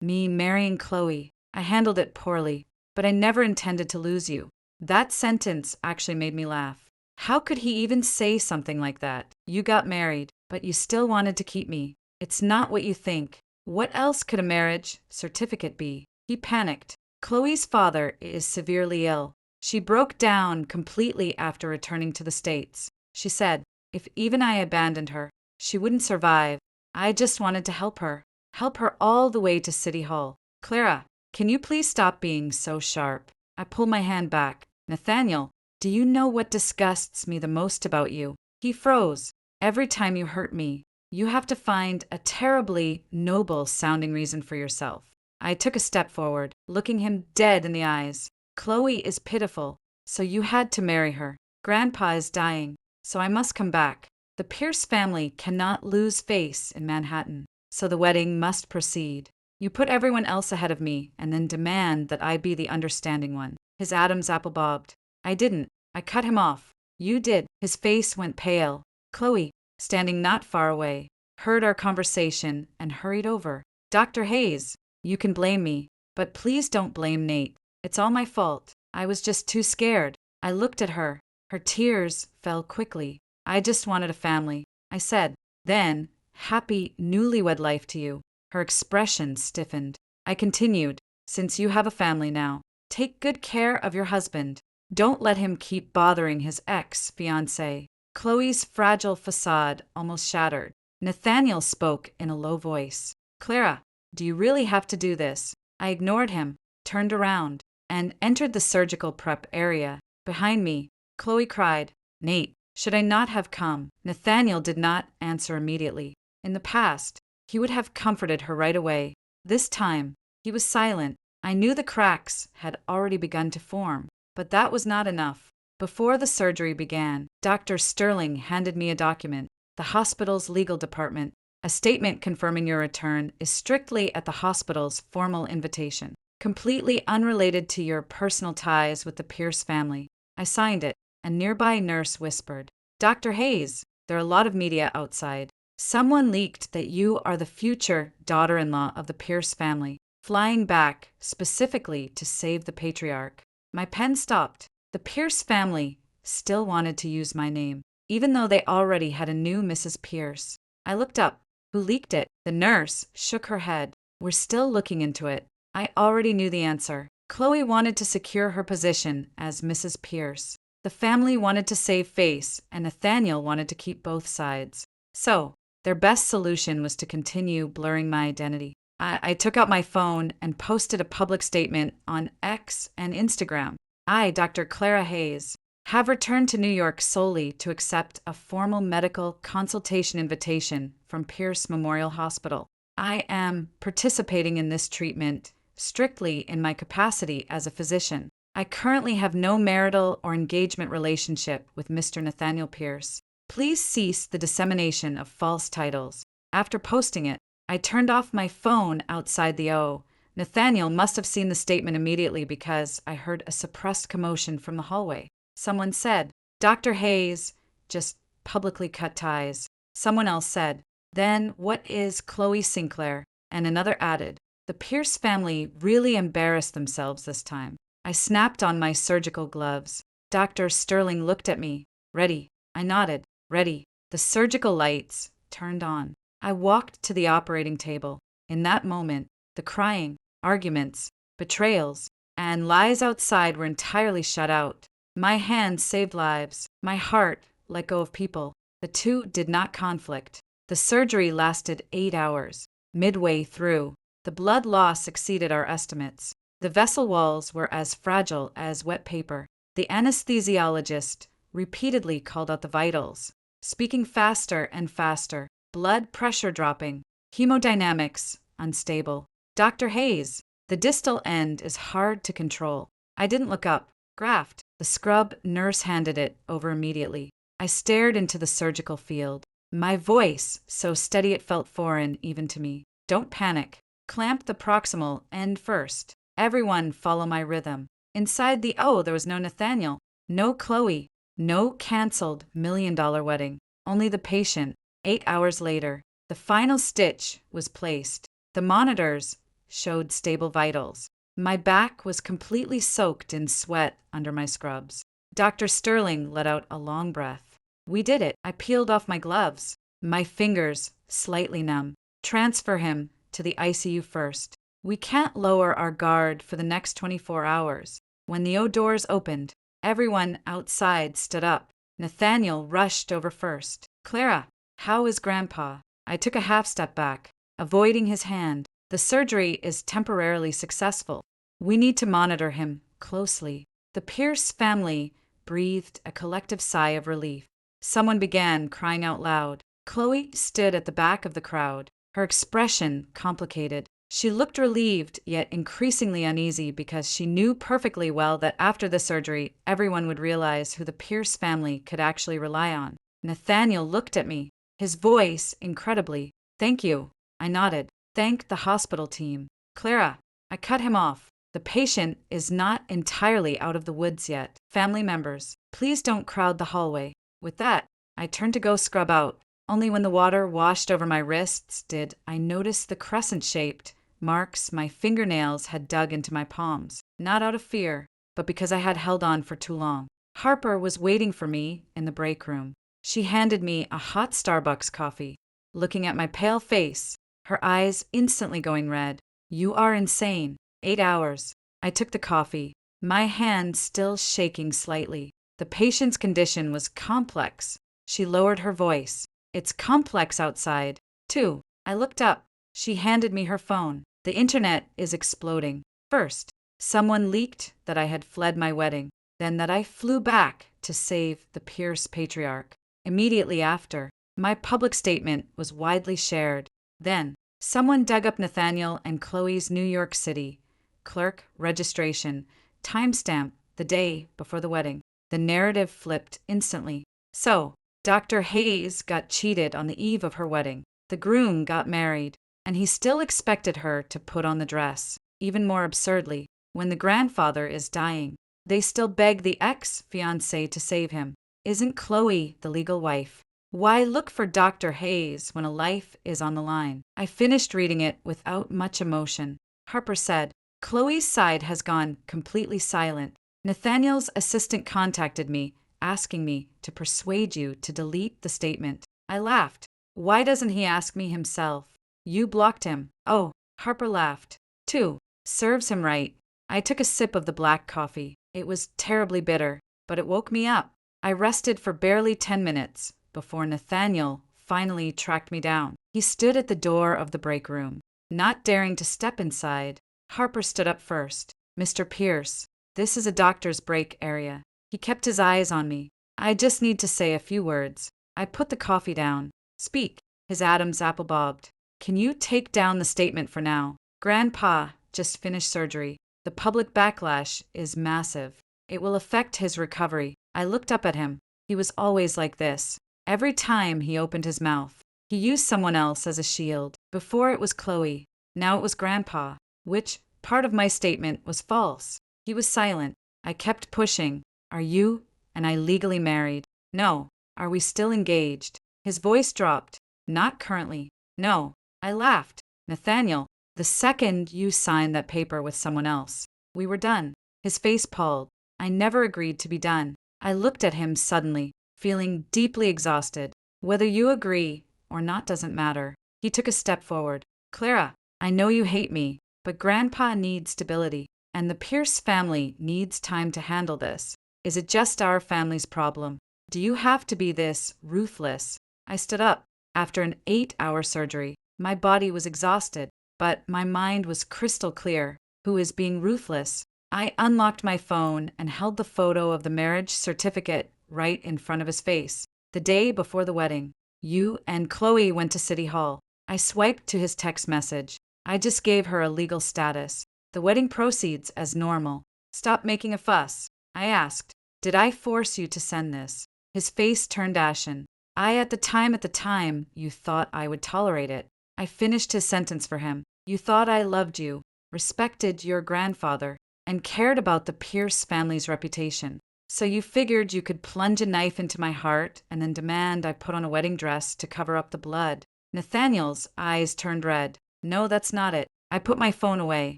"Me marrying Chloe. I handled it poorly, but I never intended to lose you." That sentence actually made me laugh. How could he even say something like that? "You got married, but you still wanted to keep me. It's not what you think. What else could a marriage certificate be?" He panicked. "Chloe's father is severely ill. She broke down completely after returning to the States. She said, if even I abandoned her, she wouldn't survive. I just wanted to help her all the way to City Hall." "Clara, can you please stop being so sharp?" I pulled my hand back. "Nathaniel, do you know what disgusts me the most about you?" He froze. "Every time you hurt me, you have to find a terribly noble-sounding reason for yourself." I took a step forward, looking him dead in the eyes. Chloe is pitiful, so you had to marry her. Grandpa is dying, so I must come back. The Pierce family cannot lose face in Manhattan, so the wedding must proceed. You put everyone else ahead of me and then demand that I be the understanding one. His Adam's apple bobbed. I didn't. I cut him off. You did. His face went pale. Chloe, standing not far away, heard our conversation and hurried over. Dr. Hayes, you can blame me, but please don't blame Nate. It's all my fault. I was just too scared. I looked at her. Her tears fell quickly. I just wanted a family. I said, then, happy newlywed life to you. Her expression stiffened. I continued, since you have a family now, take good care of your husband. Don't let him keep bothering his ex-fiancé. Chloe's fragile facade almost shattered. Nathaniel spoke in a low voice. Clara, do you really have to do this? I ignored him, turned around, and entered the surgical prep area. Behind me, Chloe cried, Nate, should I not have come? Nathaniel did not answer immediately. In the past, he would have comforted her right away. This time, he was silent. I knew the cracks had already begun to form, but that was not enough. Before the surgery began, Dr. Sterling handed me a document, the hospital's legal department. A statement confirming your return is strictly at the hospital's formal invitation, completely unrelated to your personal ties with the Pierce family. I signed it. A nearby nurse whispered, Dr. Hayes, there are a lot of media outside. Someone leaked that you are the future daughter-in-law of the Pierce family, flying back specifically to save the patriarch. My pen stopped. The Pierce family still wanted to use my name, even though they already had a new Mrs. Pierce. I looked up. Who leaked it? The nurse shook her head. We're still looking into it. I already knew the answer. Chloe wanted to secure her position as Mrs. Pierce. The family wanted to save face, and Nathaniel wanted to keep both sides. So, their best solution was to continue blurring my identity. I took out my phone and posted a public statement on X and Instagram. I, Dr. Clara Hayes, have returned to New York solely to accept a formal medical consultation invitation from Pierce Memorial Hospital. I am participating in this treatment strictly in my capacity as a physician. I currently have no marital or engagement relationship with Mr. Nathaniel Pierce. Please cease the dissemination of false titles. After posting it, I turned off my phone outside the O. Nathaniel must have seen the statement immediately because I heard a suppressed commotion from the hallway. Someone said, Dr. Hayes just publicly cut ties. Someone else said, then what is Chloe Sinclair? And another added, the Pierce family really embarrassed themselves this time. I snapped on my surgical gloves. Dr. Sterling looked at me. Ready. I nodded. Ready. The surgical lights turned on. I walked to the operating table. In that moment, the crying, arguments, betrayals, and lies outside were entirely shut out. My hands saved lives. My heart let go of people. The two did not conflict. The surgery lasted 8 hours. Midway through, the blood loss exceeded our estimates. The vessel walls were as fragile as wet paper. The anesthesiologist repeatedly called out the vitals, speaking faster and faster, blood pressure dropping, hemodynamics unstable. Dr. Hayes, the distal end is hard to control. I didn't look up. Graft. The scrub nurse handed it over immediately. I stared into the surgical field. My voice, so steady it felt foreign even to me. Don't panic. Clamp the proximal end first. Everyone follow my rhythm. Inside the O, there was no Nathaniel, no Chloe, no canceled $1,000,000 wedding. Only the patient. 8 hours later, the final stitch was placed. The monitors showed stable vitals. My back was completely soaked in sweat under my scrubs. Dr. Sterling let out a long breath. We did it. I peeled off my gloves. My fingers slightly numb. Transfer him to the ICU first. We can't lower our guard for the next 24 hours. When the O doors opened, everyone outside stood up. Nathaniel rushed over first. Clara, how is Grandpa? I took a half step back, avoiding his hand. The surgery is temporarily successful. We need to monitor him closely. The Pierce family breathed a collective sigh of relief. Someone began crying out loud. Chloe stood at the back of the crowd, her expression complicated. She looked relieved, yet increasingly uneasy because she knew perfectly well that after the surgery, everyone would realize who the Pierce family could actually rely on. Nathaniel looked at me, his voice incredibly. Thank you. I nodded. Thank the hospital team. Clara, I cut him off. The patient is not entirely out of the woods yet. Family members, please don't crowd the hallway. With that, I turned to go scrub out. Only when the water washed over my wrists did I notice the crescent-shaped marks my fingernails had dug into my palms. Not out of fear, but because I had held on for too long. Harper was waiting for me in the break room. She handed me a hot Starbucks coffee. Looking at my pale face, her eyes instantly going red. You are insane. 8 hours. I took the coffee, my hand still shaking slightly. The patient's condition was complex. She lowered her voice. It's complex outside, too. I looked up. She handed me her phone. The internet is exploding. First, someone leaked that I had fled my wedding, then that I flew back to save the Pierce patriarch. Immediately after, my public statement was widely shared. Then, someone dug up Nathaniel and Chloe's New York City clerk registration, timestamp the day before the wedding. The narrative flipped instantly. So, Dr. Hayes got cheated on the eve of her wedding. The groom got married, and he still expected her to put on the dress. Even more absurdly, when the grandfather is dying, they still beg the ex-fiancé to save him. Isn't Chloe the legal wife? Why look for Dr. Hayes when a life is on the line? I finished reading it without much emotion. Harper said, Chloe's side has gone completely silent. Nathaniel's assistant contacted me, asking me to persuade you to delete the statement. I laughed. Why doesn't he ask me himself? You blocked him. Oh, Harper laughed. Too. Serves him right. I took a sip of the black coffee. It was terribly bitter, but it woke me up. I rested for barely 10 minutes before Nathaniel finally tracked me down. He stood at the door of the break room, not daring to step inside. Harper stood up first. Mr. Pierce, this is a doctor's break area. He kept his eyes on me. I just need to say a few words. I put the coffee down. Speak. His Adam's apple bobbed. Can you take down the statement for now? Grandpa just finished surgery. The public backlash is massive. It will affect his recovery. I looked up at him. He was always like this. Every time he opened his mouth, he used someone else as a shield. Before it was Chloe. Now it was Grandpa. Which part of my statement was false? He was silent. I kept pushing. Are you and I legally married? No. Are we still engaged? His voice dropped. Not currently. No. I laughed. Nathaniel, the second you signed that paper with someone else, we were done. His face palled. I never agreed to be done. I looked at him suddenly, feeling deeply exhausted. Whether you agree or not doesn't matter. He took a step forward. Clara, I know you hate me, but Grandpa needs stability, and the Pierce family needs time to handle this. Is it just our family's problem? Do you have to be this ruthless? I stood up. After an 8-hour surgery, my body was exhausted, but my mind was crystal clear. Who is being ruthless? I unlocked my phone and held the photo of the marriage certificate right in front of his face. The day before the wedding, you and Chloe went to City Hall. I swiped to his text message. I just gave her a legal status. The wedding proceeds as normal. Stop making a fuss. I asked, did I force you to send this? His face turned ashen. At the time, you thought I would tolerate it. I finished his sentence for him. You thought I loved you, respected your grandfather, and cared about the Pierce family's reputation. So you figured you could plunge a knife into my heart and then demand I put on a wedding dress to cover up the blood. Nathaniel's eyes turned red. No, that's not it. I put my phone away.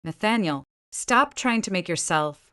Nathaniel, stop trying to make yourself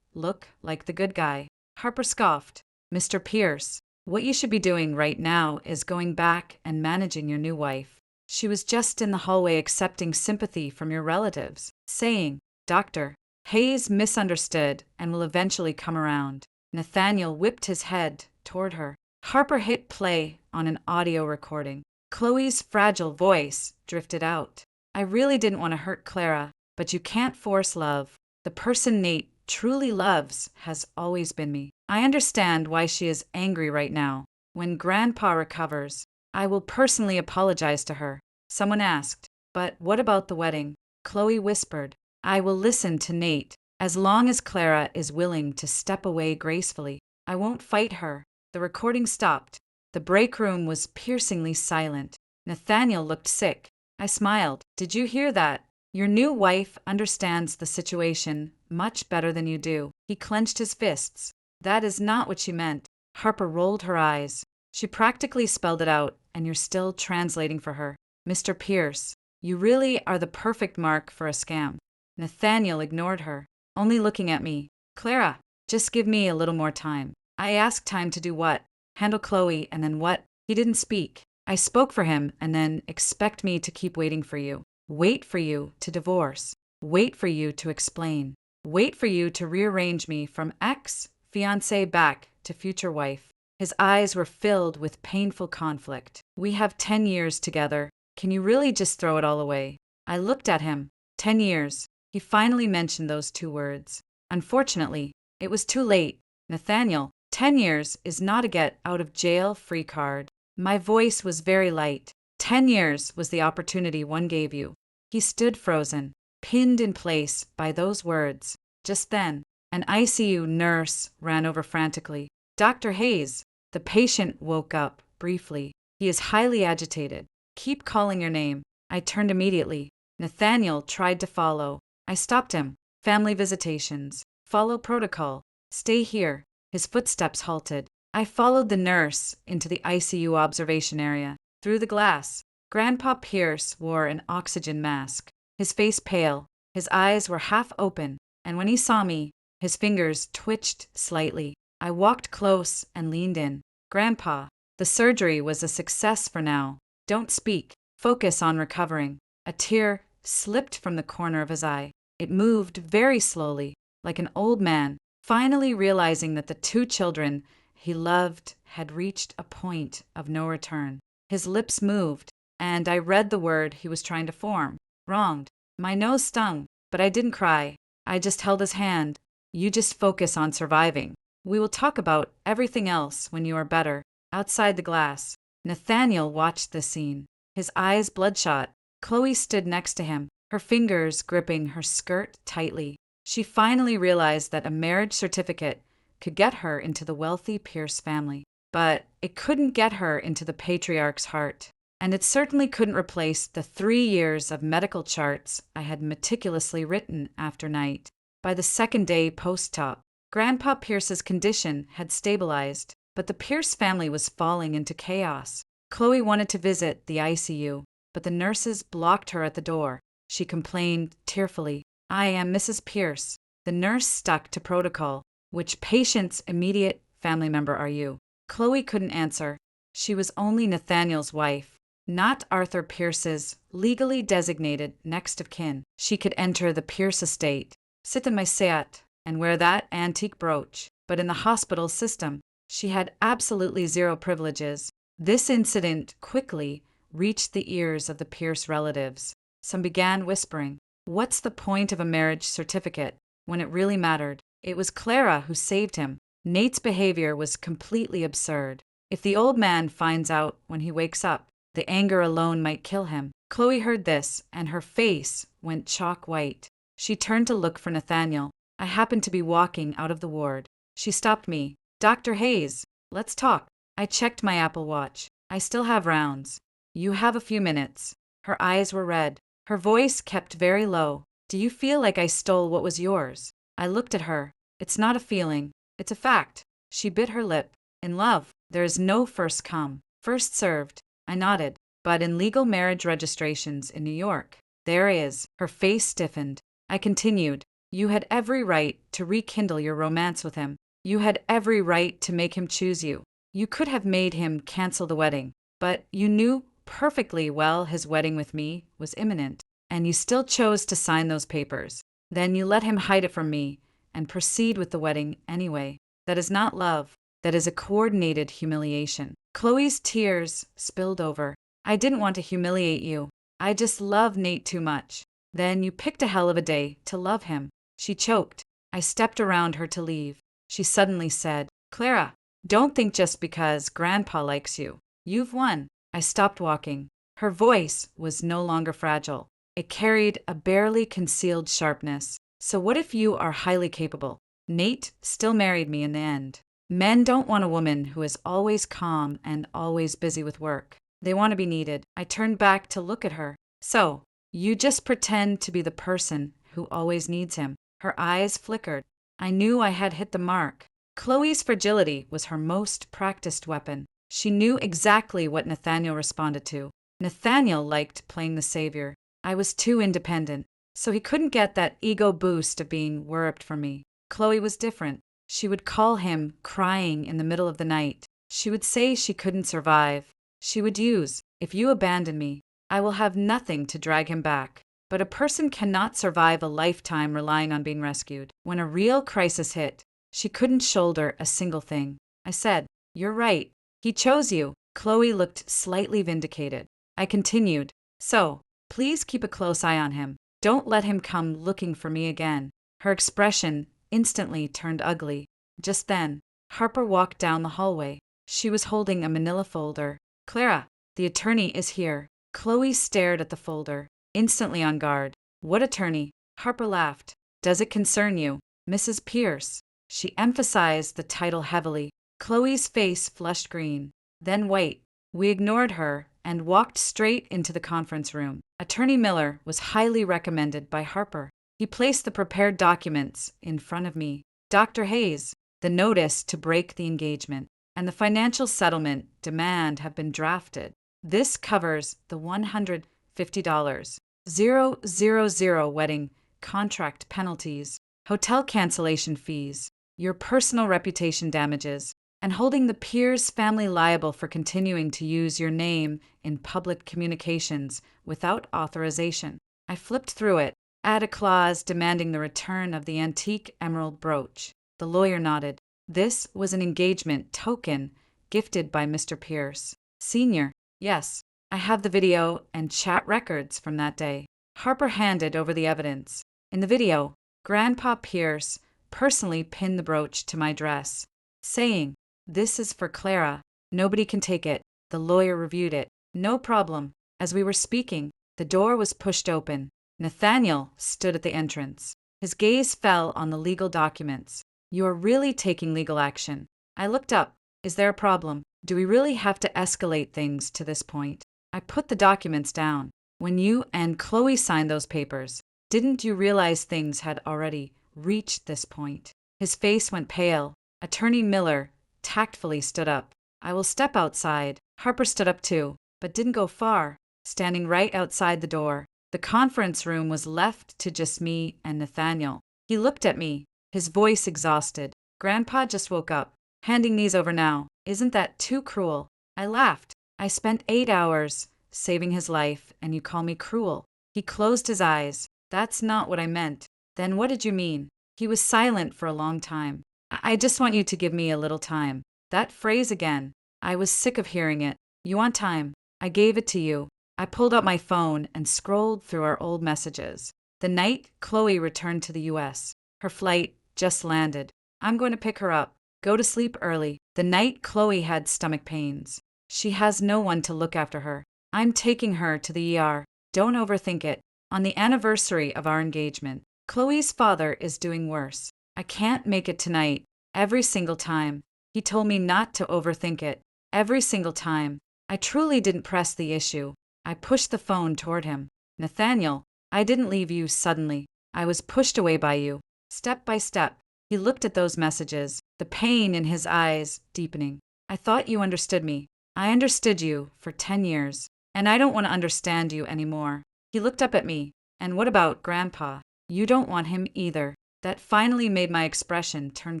look like the good guy. Harper scoffed. Mr. Pierce, what you should be doing right now is going back and managing your new wife. She was just in the hallway accepting sympathy from your relatives, saying, Dr. Hayes misunderstood and will eventually come around. Nathaniel whipped his head toward her. Harper hit play on an audio recording. Chloe's fragile voice drifted out. I really didn't want to hurt Clara, but you can't force love. The person Nate truly loves has always been me. I understand why she is angry right now. When Grandpa recovers, I will personally apologize to her. Someone asked, but what about the wedding? Chloe whispered. I will listen to Nate, as long as Clara is willing to step away gracefully. I won't fight her. The recording stopped. The break room was piercingly silent. Nathaniel looked sick. I smiled. Did you hear that? Your new wife understands the situation much better than you do. He clenched his fists. That is not what she meant. Harper rolled her eyes. She practically spelled it out, and you're still translating for her. Mr. Pierce, you really are the perfect mark for a scam. Nathaniel ignored her, only looking at me. Clara, just give me a little more time. I asked time to do what? Handle Chloe, and then what? He didn't speak. I spoke for him, and then expect me to keep waiting for you. Wait for you to divorce. Wait for you to explain. Wait for you to rearrange me from ex-fiancé back to future wife. His eyes were filled with painful conflict. We have 10 years together. Can you really just throw it all away? I looked at him. 10 years. He finally mentioned those two words. Unfortunately, it was too late. Nathaniel, 10 years is not a get-out-of-jail-free card. My voice was very light. 10 years was the opportunity one gave you. He stood frozen, pinned in place by those words. Just then, an ICU nurse ran over frantically. Dr. Hayes. The patient woke up briefly. He is highly agitated. Keep calling your name. I turned immediately. Nathaniel tried to follow. I stopped him. Family visitations. Follow protocol. Stay here. His footsteps halted. I followed the nurse into the ICU observation area. Through the glass, Grandpa Pierce wore an oxygen mask. His face pale. His eyes were half open, and when he saw me, his fingers twitched slightly. I walked close and leaned in. Grandpa, the surgery was a success for now. Don't speak. Focus on recovering. A tear slipped from the corner of his eye. It moved very slowly, like an old man, finally realizing that the two children he loved had reached a point of no return. His lips moved, and I read the word he was trying to form. Wronged. My nose stung, but I didn't cry. I just held his hand. You just focus on surviving. We will talk about everything else when you are better. Outside the glass, Nathaniel watched the scene, his eyes bloodshot. Chloe stood next to him, her fingers gripping her skirt tightly. She finally realized that a marriage certificate could get her into the wealthy Pierce family, but it couldn't get her into the patriarch's heart. And it certainly couldn't replace the 3 years of medical charts I had meticulously written after night. By the second day post-op, Grandpa Pierce's condition had stabilized, but the Pierce family was falling into chaos. Chloe wanted to visit the ICU, but the nurses blocked her at the door. She complained tearfully, I am Mrs. Pierce. The nurse stuck to protocol. Which patient's immediate family member are you? Chloe couldn't answer. She was only Nathaniel's wife, not Arthur Pierce's legally designated next of kin. She could enter the Pierce estate, sit in my seat, and wear that antique brooch. But in the hospital system, she had absolutely zero privileges. This incident quickly reached the ears of the Pierce relatives. Some began whispering, what's the point of a marriage certificate when it really mattered? It was Clara who saved him. Nate's behavior was completely absurd. If the old man finds out when he wakes up, the anger alone might kill him. Chloe heard this, and her face went chalk white. She turned to look for Nathaniel. I happened to be walking out of the ward. She stopped me. Dr. Hayes, let's talk. I checked my Apple Watch. I still have rounds. You have a few minutes. Her eyes were red. Her voice kept very low. Do you feel like I stole what was yours? I looked at her. It's not a feeling. It's a fact. She bit her lip. In love, there is no first come, first served. I nodded. But in legal marriage registrations in New York, there is. Her face stiffened. I continued. You had every right to rekindle your romance with him. You had every right to make him choose you. You could have made him cancel the wedding, but you knew perfectly well his wedding with me was imminent, and you still chose to sign those papers. Then you let him hide it from me and proceed with the wedding anyway. That is not love. That is a coordinated humiliation. Chloe's tears spilled over. I didn't want to humiliate you. I just love Nate too much. Then you picked a hell of a day to love him. She choked. I stepped around her to leave. She suddenly said, Clara, don't think just because Grandpa likes you. You've won. I stopped walking. Her voice was no longer fragile. It carried a barely concealed sharpness. So what if you are highly capable? Nate still married me in the end. Men don't want a woman who is always calm and always busy with work. They want to be needed. I turned back to look at her. So, you just pretend to be the person who always needs him. Her eyes flickered. I knew I had hit the mark. Chloe's fragility was her most practiced weapon. She knew exactly what Nathaniel responded to. Nathaniel liked playing the savior. I was too independent, so he couldn't get that ego boost of being worripped from me. Chloe was different. She would call him crying in the middle of the night. She would say she couldn't survive. She would use, "If you abandon me, I will have nothing to drag him back." But a person cannot survive a lifetime relying on being rescued. When a real crisis hit, she couldn't shoulder a single thing. I said, "You're right. He chose you." Chloe looked slightly vindicated. I continued, "So, please keep a close eye on him. Don't let him come looking for me again." Her expression instantly turned ugly. Just then, Harper walked down the hallway. She was holding a manila folder. "Clara, the attorney is here." Chloe stared at the folder, instantly on guard. "What attorney?" Harper laughed. "Does it concern you? Mrs. Pierce." She emphasized the title heavily. Chloe's face flushed green, then white. We ignored her and walked straight into the conference room. Attorney Miller was highly recommended by Harper. He placed the prepared documents in front of me. "Dr. Hayes, the notice to break the engagement and the financial settlement demand have been drafted. This covers the $150, 000 wedding contract penalties, hotel cancellation fees, your personal reputation damages, and holding the Pierce family liable for continuing to use your name in public communications without authorization." I flipped through it. Add a clause demanding the return of the antique emerald brooch. The lawyer nodded. This was an engagement token gifted by Mr. Pierce, Sr. Yes, I have the video and chat records from that day. Harper handed over the evidence. In the video, Grandpa Pierce personally pinned the brooch to my dress, saying, "This is for Clara. Nobody can take it." The lawyer reviewed it. "No problem." As we were speaking, the door was pushed open. Nathaniel stood at the entrance. His gaze fell on the legal documents. "You are really taking legal action." I looked up. "Is there a problem? Do we really have to escalate things to this point?" I put the documents down. "When you and Chloe signed those papers, didn't you realize things had already reached this point?" His face went pale. Attorney Miller tactfully stood up. "I will step outside." Harper stood up too, but didn't go far, standing right outside the door. The conference room was left to just me and Nathaniel. He looked at me, his voice exhausted. "Grandpa just woke up. Handing these over now. Isn't that too cruel?" I laughed. "I spent 8 hours saving his life, and you call me cruel." He closed his eyes. "That's not what I meant." "Then what did you mean?" He was silent for a long time. I just want you to give me a little time." That phrase again. I was sick of hearing it. "You want time. I gave it to you." I pulled out my phone and scrolled through our old messages. The night Chloe returned to the U.S. Her flight just landed. "I'm going to pick her up. Go to sleep early." The night Chloe had stomach pains. "She has no one to look after her. I'm taking her to the ER. Don't overthink it." On the anniversary of our engagement, Chloe's father is doing worse. I can't make it tonight. Every single time. He told me not to overthink it. Every single time. I truly didn't press the issue. I pushed the phone toward him. "Nathaniel, I didn't leave you suddenly. I was pushed away by you, step by step." He looked at those messages, the pain in his eyes deepening. "I thought you understood me. I understood you for 10 years, and I don't want to understand you anymore." He looked up at me. "And what about Grandpa? You don't want him either." That finally made my expression turn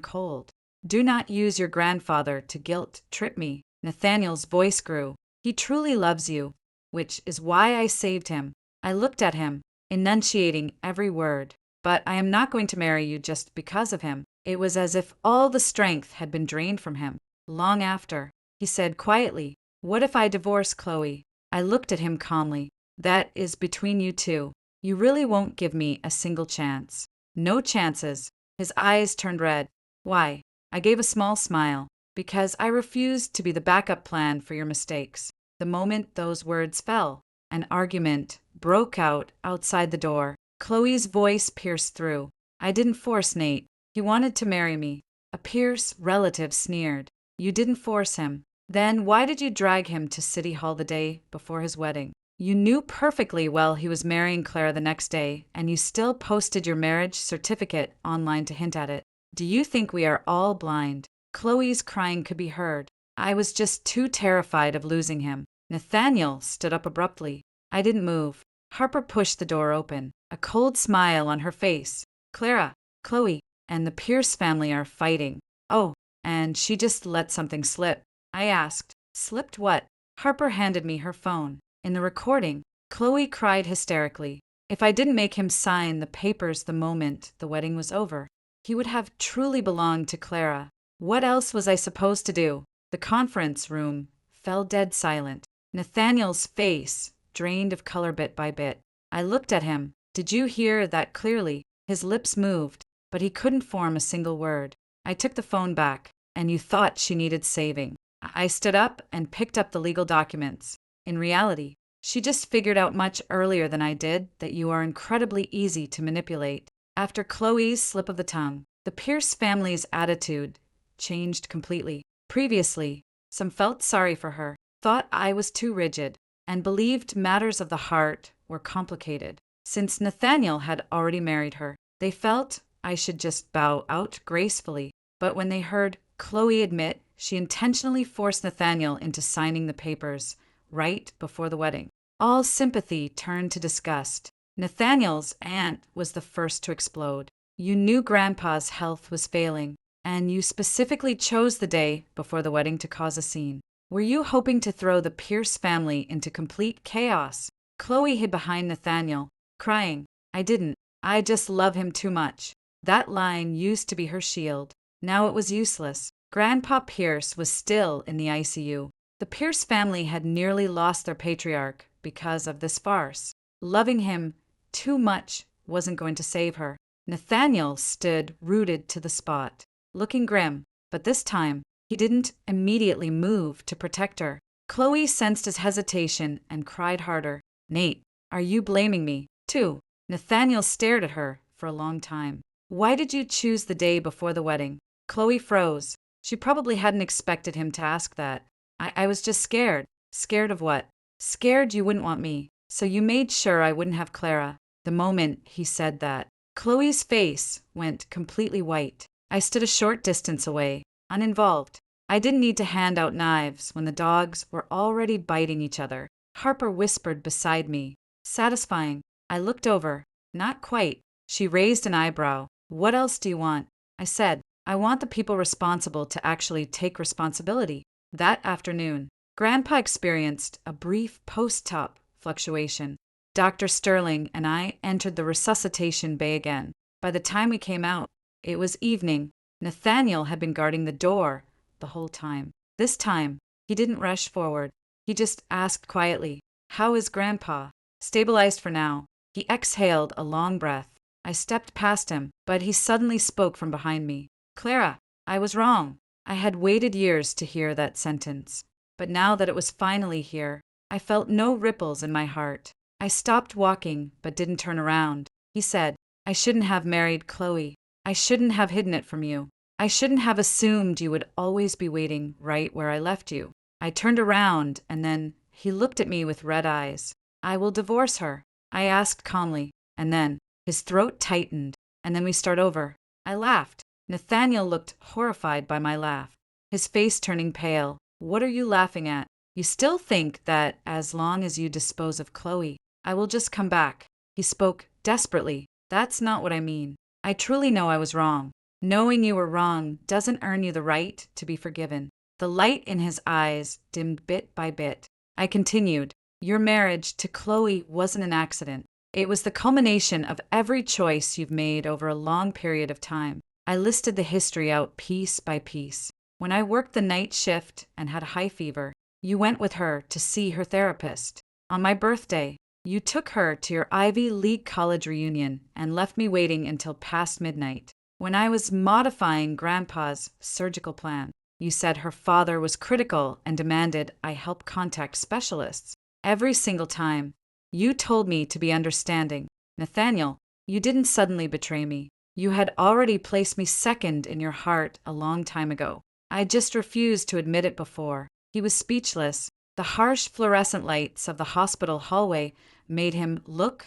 cold. "Do not use your grandfather to guilt trip me." Nathaniel's voice grew. "He truly loves you, which is why I saved him." I looked at him, enunciating every word. "But I am not going to marry you just because of him." It was as if all the strength had been drained from him. Long after, he said quietly, "What if I divorce Chloe?" I looked at him calmly. "That is between you two. You really won't give me a single chance." "No chances." His eyes turned red. "Why?" I gave a small smile. "Because I refused to be the backup plan for your mistakes." The moment those words fell, an argument broke out outside the door. Chloe's voice pierced through. I didn't force Nate. He wanted to marry me. A Pierce relative sneered. You didn't force him. Then why did you drag him to City Hall the day before his wedding? You knew perfectly well he was marrying Clara the next day, and you still posted your marriage certificate online to hint at it. Do you think we are all blind? Chloe's crying could be heard. I was just too terrified of losing him. Nathaniel stood up abruptly. I didn't move. Harper pushed the door open, a cold smile on her face. Clara, Chloe, and the Pierce family are fighting. Oh, and she just let something slip. I asked. Slipped what? Harper handed me her phone. In the recording, Chloe cried hysterically. If I didn't make him sign the papers the moment the wedding was over, he would have truly belonged to Clara. What else was I supposed to do? The conference room fell dead silent. Nathaniel's face drained of color bit by bit. I looked at him. Did you hear that clearly? His lips moved, but he couldn't form a single word. I took the phone back, and you thought she needed saving. I stood up and picked up the legal documents. In reality, she just figured out much earlier than I did that you are incredibly easy to manipulate. After Chloe's slip of the tongue, the Pierce family's attitude changed completely. Previously, some felt sorry for her, thought I was too rigid, and believed matters of the heart were complicated. Since Nathaniel had already married her, they felt I should just bow out gracefully. But when they heard Chloe admit she intentionally forced Nathaniel into signing the papers right before the wedding, all sympathy turned to disgust. Nathaniel's aunt was the first to explode. You knew Grandpa's health was failing, and you specifically chose the day before the wedding to cause a scene. Were you hoping to throw the Pierce family into complete chaos? Chloe hid behind Nathaniel, crying. I didn't. I just love him too much. That line used to be her shield. Now it was useless. Grandpa Pierce was still in the ICU. The Pierce family had nearly lost their patriarch because of this farce. Loving him too much wasn't going to save her. Nathaniel stood rooted to the spot, looking grim, but this time he didn't immediately move to protect her. Chloe sensed his hesitation and cried harder. Nate, are you blaming me, too? Nathaniel stared at her for a long time. Why did you choose the day before the wedding? Chloe froze. She probably hadn't expected him to ask that. I was just scared. Scared of what? Scared you wouldn't want me, so you made sure I wouldn't have Clara. The moment he said that, Chloe's face went completely white. I stood a short distance away, uninvolved. I didn't need to hand out knives when the dogs were already biting each other. Harper whispered beside me. Satisfying. I looked over. Not quite. She raised an eyebrow. What else do you want? I said, I want the people responsible to actually take responsibility. That afternoon, Grandpa experienced a brief post-op fluctuation. Dr. Sterling and I entered the resuscitation bay again. By the time we came out, it was evening. Nathaniel had been guarding the door the whole time. This time, he didn't rush forward. He just asked quietly, How is Grandpa? Stabilized for now. He exhaled a long breath. I stepped past him, but he suddenly spoke from behind me. Clara, I was wrong. I had waited years to hear that sentence. But now that it was finally here, I felt no ripples in my heart. I stopped walking, but didn't turn around. He said, I shouldn't have married Chloe. I shouldn't have hidden it from you. I shouldn't have assumed you would always be waiting right where I left you. I turned around, and then he looked at me with red eyes. I will divorce her, I asked calmly, and then his throat tightened, and then we start over. I laughed. Nathaniel looked horrified by my laugh, his face turning pale. What are you laughing at? You still think that as long as you dispose of Chloe, I will just come back. He spoke desperately. That's not what I mean. I truly know I was wrong. Knowing you were wrong doesn't earn you the right to be forgiven. The light in his eyes dimmed bit by bit. I continued, Your marriage to Chloe wasn't an accident. It was the culmination of every choice you've made over a long period of time. I listed the history out piece by piece. When I worked the night shift and had a high fever, you went with her to see her therapist. On my birthday, you took her to your Ivy League college reunion and left me waiting until past midnight. When I was modifying Grandpa's surgical plan, you said her father was critical and demanded I help contact specialists. Every single time, You told me to be understanding. Nathaniel, you didn't suddenly betray me. You had already placed me second in your heart a long time ago. I just refused to admit it before." He was speechless. The harsh fluorescent lights of the hospital hallway made him look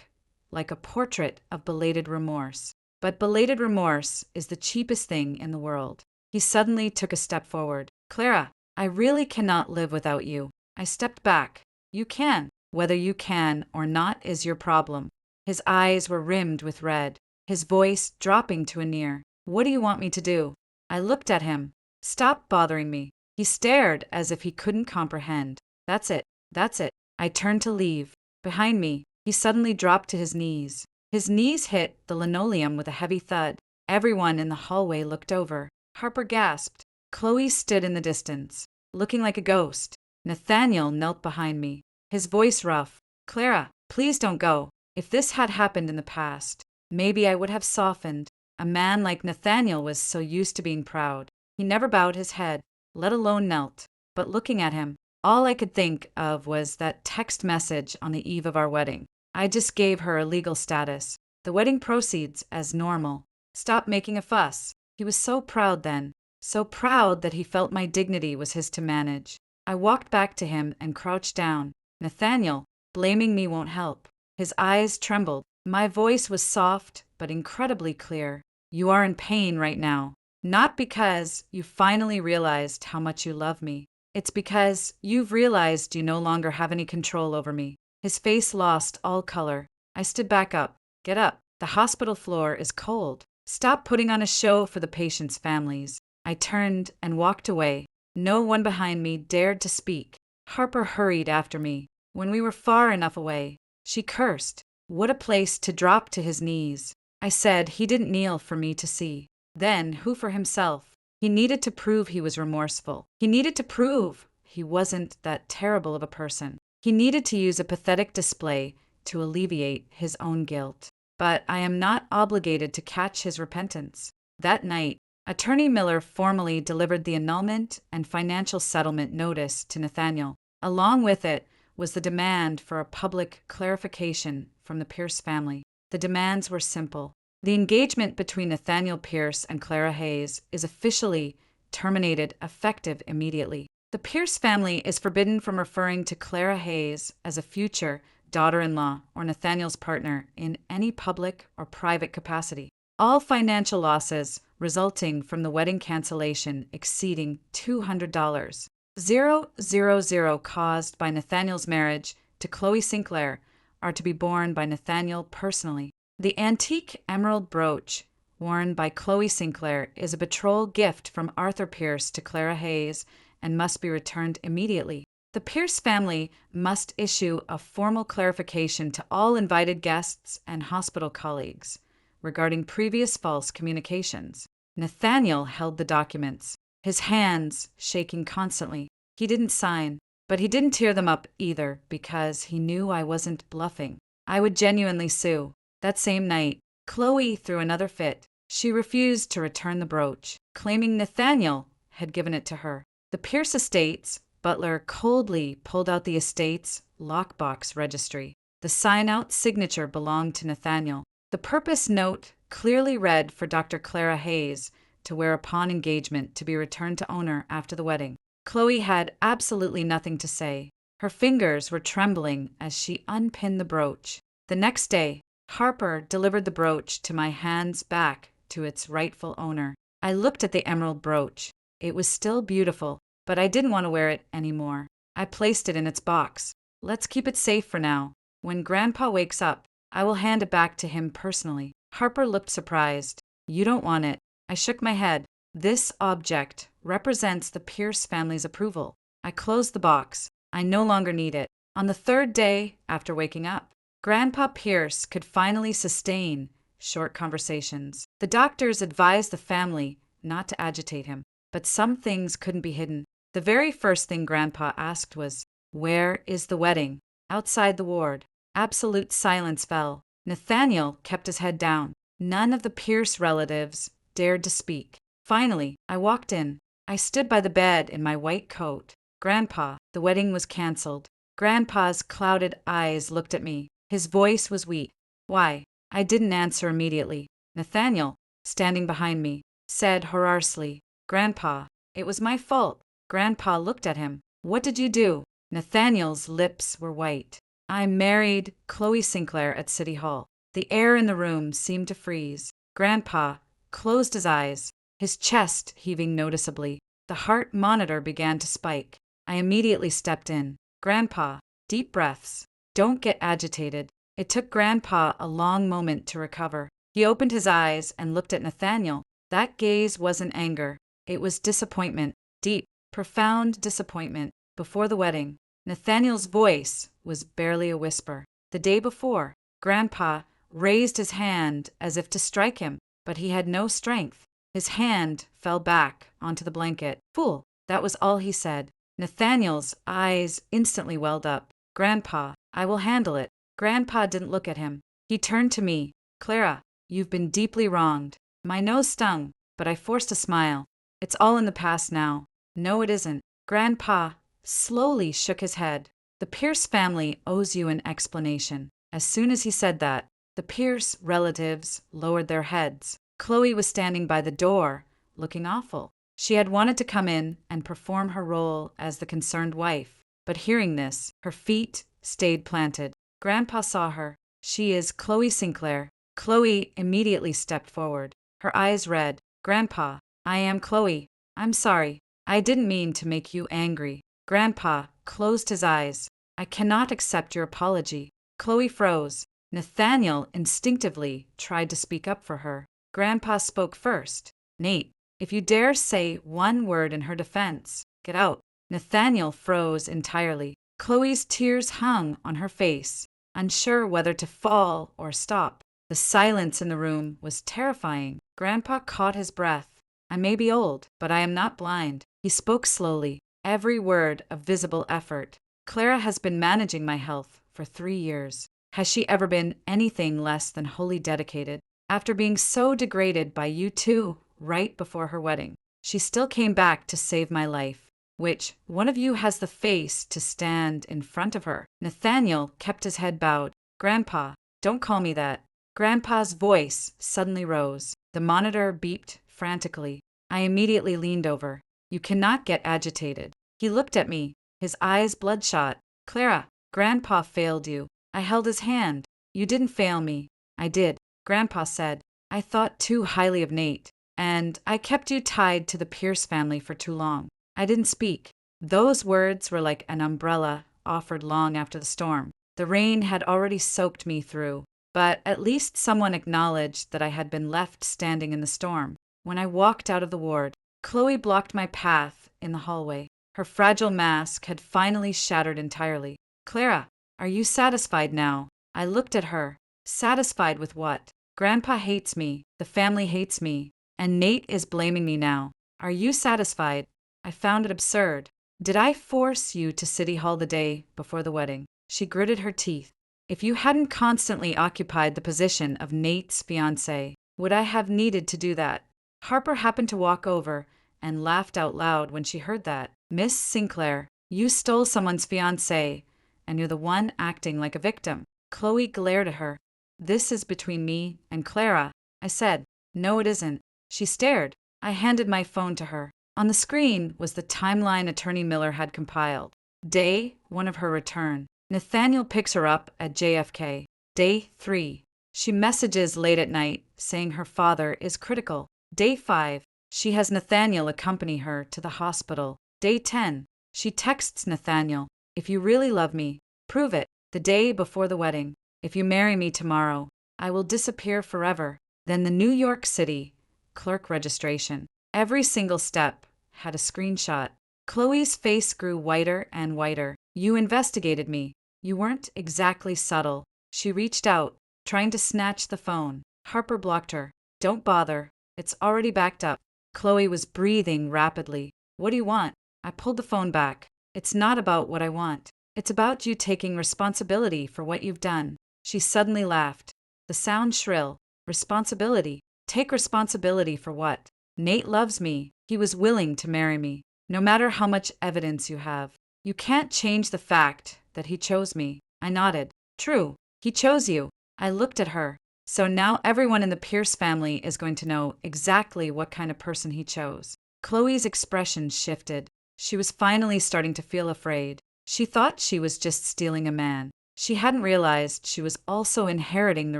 like a portrait of belated remorse. But belated remorse is the cheapest thing in the world. He suddenly took a step forward. "Clara, I really cannot live without you." I stepped back. "You can. Whether you can or not is your problem." His eyes were rimmed with red, his voice dropping to a near. "What do you want me to do?" I looked at him. "Stop bothering me." He stared as if he couldn't comprehend. That's it. That's it." I turned to leave. Behind me, he suddenly dropped to his knees. His knees hit the linoleum with a heavy thud. Everyone in the hallway looked over. Harper gasped. Chloe stood in the distance, looking like a ghost. Nathaniel knelt behind me, his voice rough. "Clara, please don't go. If this had happened in the past, maybe I would have softened." A man like Nathaniel was so used to being proud. He never bowed his head, let alone knelt. But looking at him, all I could think of was that text message on the eve of our wedding. I just gave her a legal status. The wedding proceeds as normal. Stop making a fuss. He was so proud then, so proud that he felt my dignity was his to manage. I walked back to him and crouched down. "Nathaniel, blaming me won't help." His eyes trembled. My voice was soft but incredibly clear. "You are in pain right now. Not because you finally realized how much you love me. It's because you've realized you no longer have any control over me." His face lost all color. I stood back up. "Get up. The hospital floor is cold. Stop putting on a show for the patients' families." I turned and walked away. No one behind me dared to speak. Harper hurried after me. When we were far enough away, she cursed. What a place to drop to his knees. I said he didn't kneel for me to see. Then who for himself? He needed to prove he was remorseful. He needed to prove he wasn't that terrible of a person. He needed to use a pathetic display to alleviate his own guilt. But I am not obligated to catch his repentance. That night, Attorney Miller formally delivered the annulment and financial settlement notice to Nathaniel. Along with it was the demand for a public clarification from the Pierce family. The demands were simple. The engagement between Nathaniel Pierce and Clara Hayes is officially terminated effective immediately. The Pierce family is forbidden from referring to Clara Hayes as a future daughter-in-law or Nathaniel's partner in any public or private capacity. All financial losses resulting from the wedding cancellation exceeding $200, 000 caused by Nathaniel's marriage to Chloe Sinclair, are to be borne by Nathaniel personally. The antique emerald brooch worn by Chloe Sinclair is a betrothal gift from Arthur Pierce to Clara Hayes and must be returned immediately. The Pierce family must issue a formal clarification to all invited guests and hospital colleagues regarding previous false communications. Nathaniel held the documents, his hands shaking constantly. He didn't sign, but he didn't tear them up either because he knew I wasn't bluffing. I would genuinely sue. That same night, Chloe threw another fit. She refused to return the brooch, claiming Nathaniel had given it to her. The Pierce estate's butler coldly pulled out the estate's lockbox registry. The sign-out signature belonged to Nathaniel. The purpose note clearly read for Dr. Clara Hayes to wear upon engagement to be returned to owner after the wedding. Chloe had absolutely nothing to say. Her fingers were trembling as she unpinned the brooch. The next day, Harper delivered the brooch to my hands back to its rightful owner. I looked at the emerald brooch. It was still beautiful, but I didn't want to wear it anymore. I placed it in its box. Let's keep it safe for now. When Grandpa wakes up, I will hand it back to him personally. Harper looked surprised. You don't want it. I shook my head. This object represents the Pierce family's approval. I closed the box. I no longer need it. On the third day after waking up, Grandpa Pierce could finally sustain short conversations. The doctors advised the family not to agitate him, but some things couldn't be hidden. The very first thing Grandpa asked was, "Where is the wedding?" Outside the ward, absolute silence fell. Nathaniel kept his head down. None of the Pierce relatives dared to speak. Finally, I walked in. I stood by the bed in my white coat. "Grandpa, the wedding was canceled." Grandpa's clouded eyes looked at me. His voice was weak. Why? I didn't answer immediately. Nathaniel, standing behind me, said hoarsely, Grandpa, it was my fault. Grandpa looked at him. What did you do? Nathaniel's lips were white. I married Chloe Sinclair at City Hall. The air in the room seemed to freeze. Grandpa closed his eyes, his chest heaving noticeably. The heart monitor began to spike. I immediately stepped in. Grandpa, deep breaths. Don't get agitated. It took Grandpa a long moment to recover. He opened his eyes and looked at Nathaniel. That gaze wasn't anger. It was disappointment. Deep, profound disappointment. Before the wedding, Nathaniel's voice was barely a whisper. The day before, Grandpa raised his hand as if to strike him, but he had no strength. His hand fell back onto the blanket. Fool, that was all he said. Nathaniel's eyes instantly welled up. Grandpa, I will handle it. Grandpa didn't look at him. He turned to me. Clara, you've been deeply wronged. My nose stung, but I forced a smile. It's all in the past now. No, it isn't. Grandpa slowly shook his head. The Pierce family owes you an explanation. As soon as he said that, the Pierce relatives lowered their heads. Chloe was standing by the door, looking awful. She had wanted to come in and perform her role as the concerned wife, but hearing this, her feet stayed planted. Grandpa saw her. She is Chloe Sinclair. Chloe immediately stepped forward, her eyes red. Grandpa, I am Chloe. I'm sorry. I didn't mean to make you angry. Grandpa closed his eyes. I cannot accept your apology. Chloe froze. Nathaniel instinctively tried to speak up for her. Grandpa spoke first. Nate, if you dare say one word in her defense, get out. Nathaniel froze entirely. Chloe's tears hung on her face, unsure whether to fall or stop. The silence in the room was terrifying. Grandpa caught his breath. I may be old, but I am not blind. He spoke slowly, every word a visible effort. Clara has been managing my health for 3 years. Has she ever been anything less than wholly dedicated? After being so degraded by you two right before her wedding, she still came back to save my life. Which one of you has the face to stand in front of her? Nathaniel kept his head bowed. Grandpa, don't call me that. Grandpa's voice suddenly rose. The monitor beeped frantically. I immediately leaned over. You cannot get agitated. He looked at me, his eyes bloodshot. Clara, Grandpa failed you. I held his hand. You didn't fail me. I did. Grandpa said, I thought too highly of Nate, and I kept you tied to the Pierce family for too long. I didn't speak. Those words were like an umbrella offered long after the storm. The rain had already soaked me through, but at least someone acknowledged that I had been left standing in the storm. When I walked out of the ward, Chloe blocked my path in the hallway. Her fragile mask had finally shattered entirely. Clara, are you satisfied now? I looked at her. Satisfied with what? Grandpa hates me, the family hates me, and Nate is blaming me now. Are you satisfied? I found it absurd. Did I force you to City Hall the day before the wedding? She gritted her teeth. If you hadn't constantly occupied the position of Nate's fiancé, would I have needed to do that? Harper happened to walk over and laughed out loud when she heard that. Miss Sinclair, you stole someone's fiancé, and you're the one acting like a victim. Chloe glared at her. This is between me and Clara. I said, no, it isn't. She stared. I handed my phone to her. On the screen was the timeline Attorney Miller had compiled. Day 1 of her return. Nathaniel picks her up at JFK. Day 3. She messages late at night saying her father is critical. Day 5. She has Nathaniel accompany her to the hospital. Day 10. She texts Nathaniel, if you really love me, prove it. The day before the wedding. If you marry me tomorrow, I will disappear forever. Then the New York City clerk registration. Every single step had a screenshot. Chloe's face grew whiter and whiter. You investigated me. You weren't exactly subtle. She reached out, trying to snatch the phone. Harper blocked her. Don't bother. It's already backed up. Chloe was breathing rapidly. What do you want? I pulled the phone back. It's not about what I want. It's about you taking responsibility for what you've done. She suddenly laughed. The sound shrill. Responsibility. Take responsibility for what? Nate loves me. He was willing to marry me. No matter how much evidence you have. You can't change the fact that he chose me. I nodded. True. He chose you. I looked at her. So now everyone in the Pierce family is going to know exactly what kind of person he chose. Chloe's expression shifted. She was finally starting to feel afraid. She thought she was just stealing a man. She hadn't realized she was also inheriting the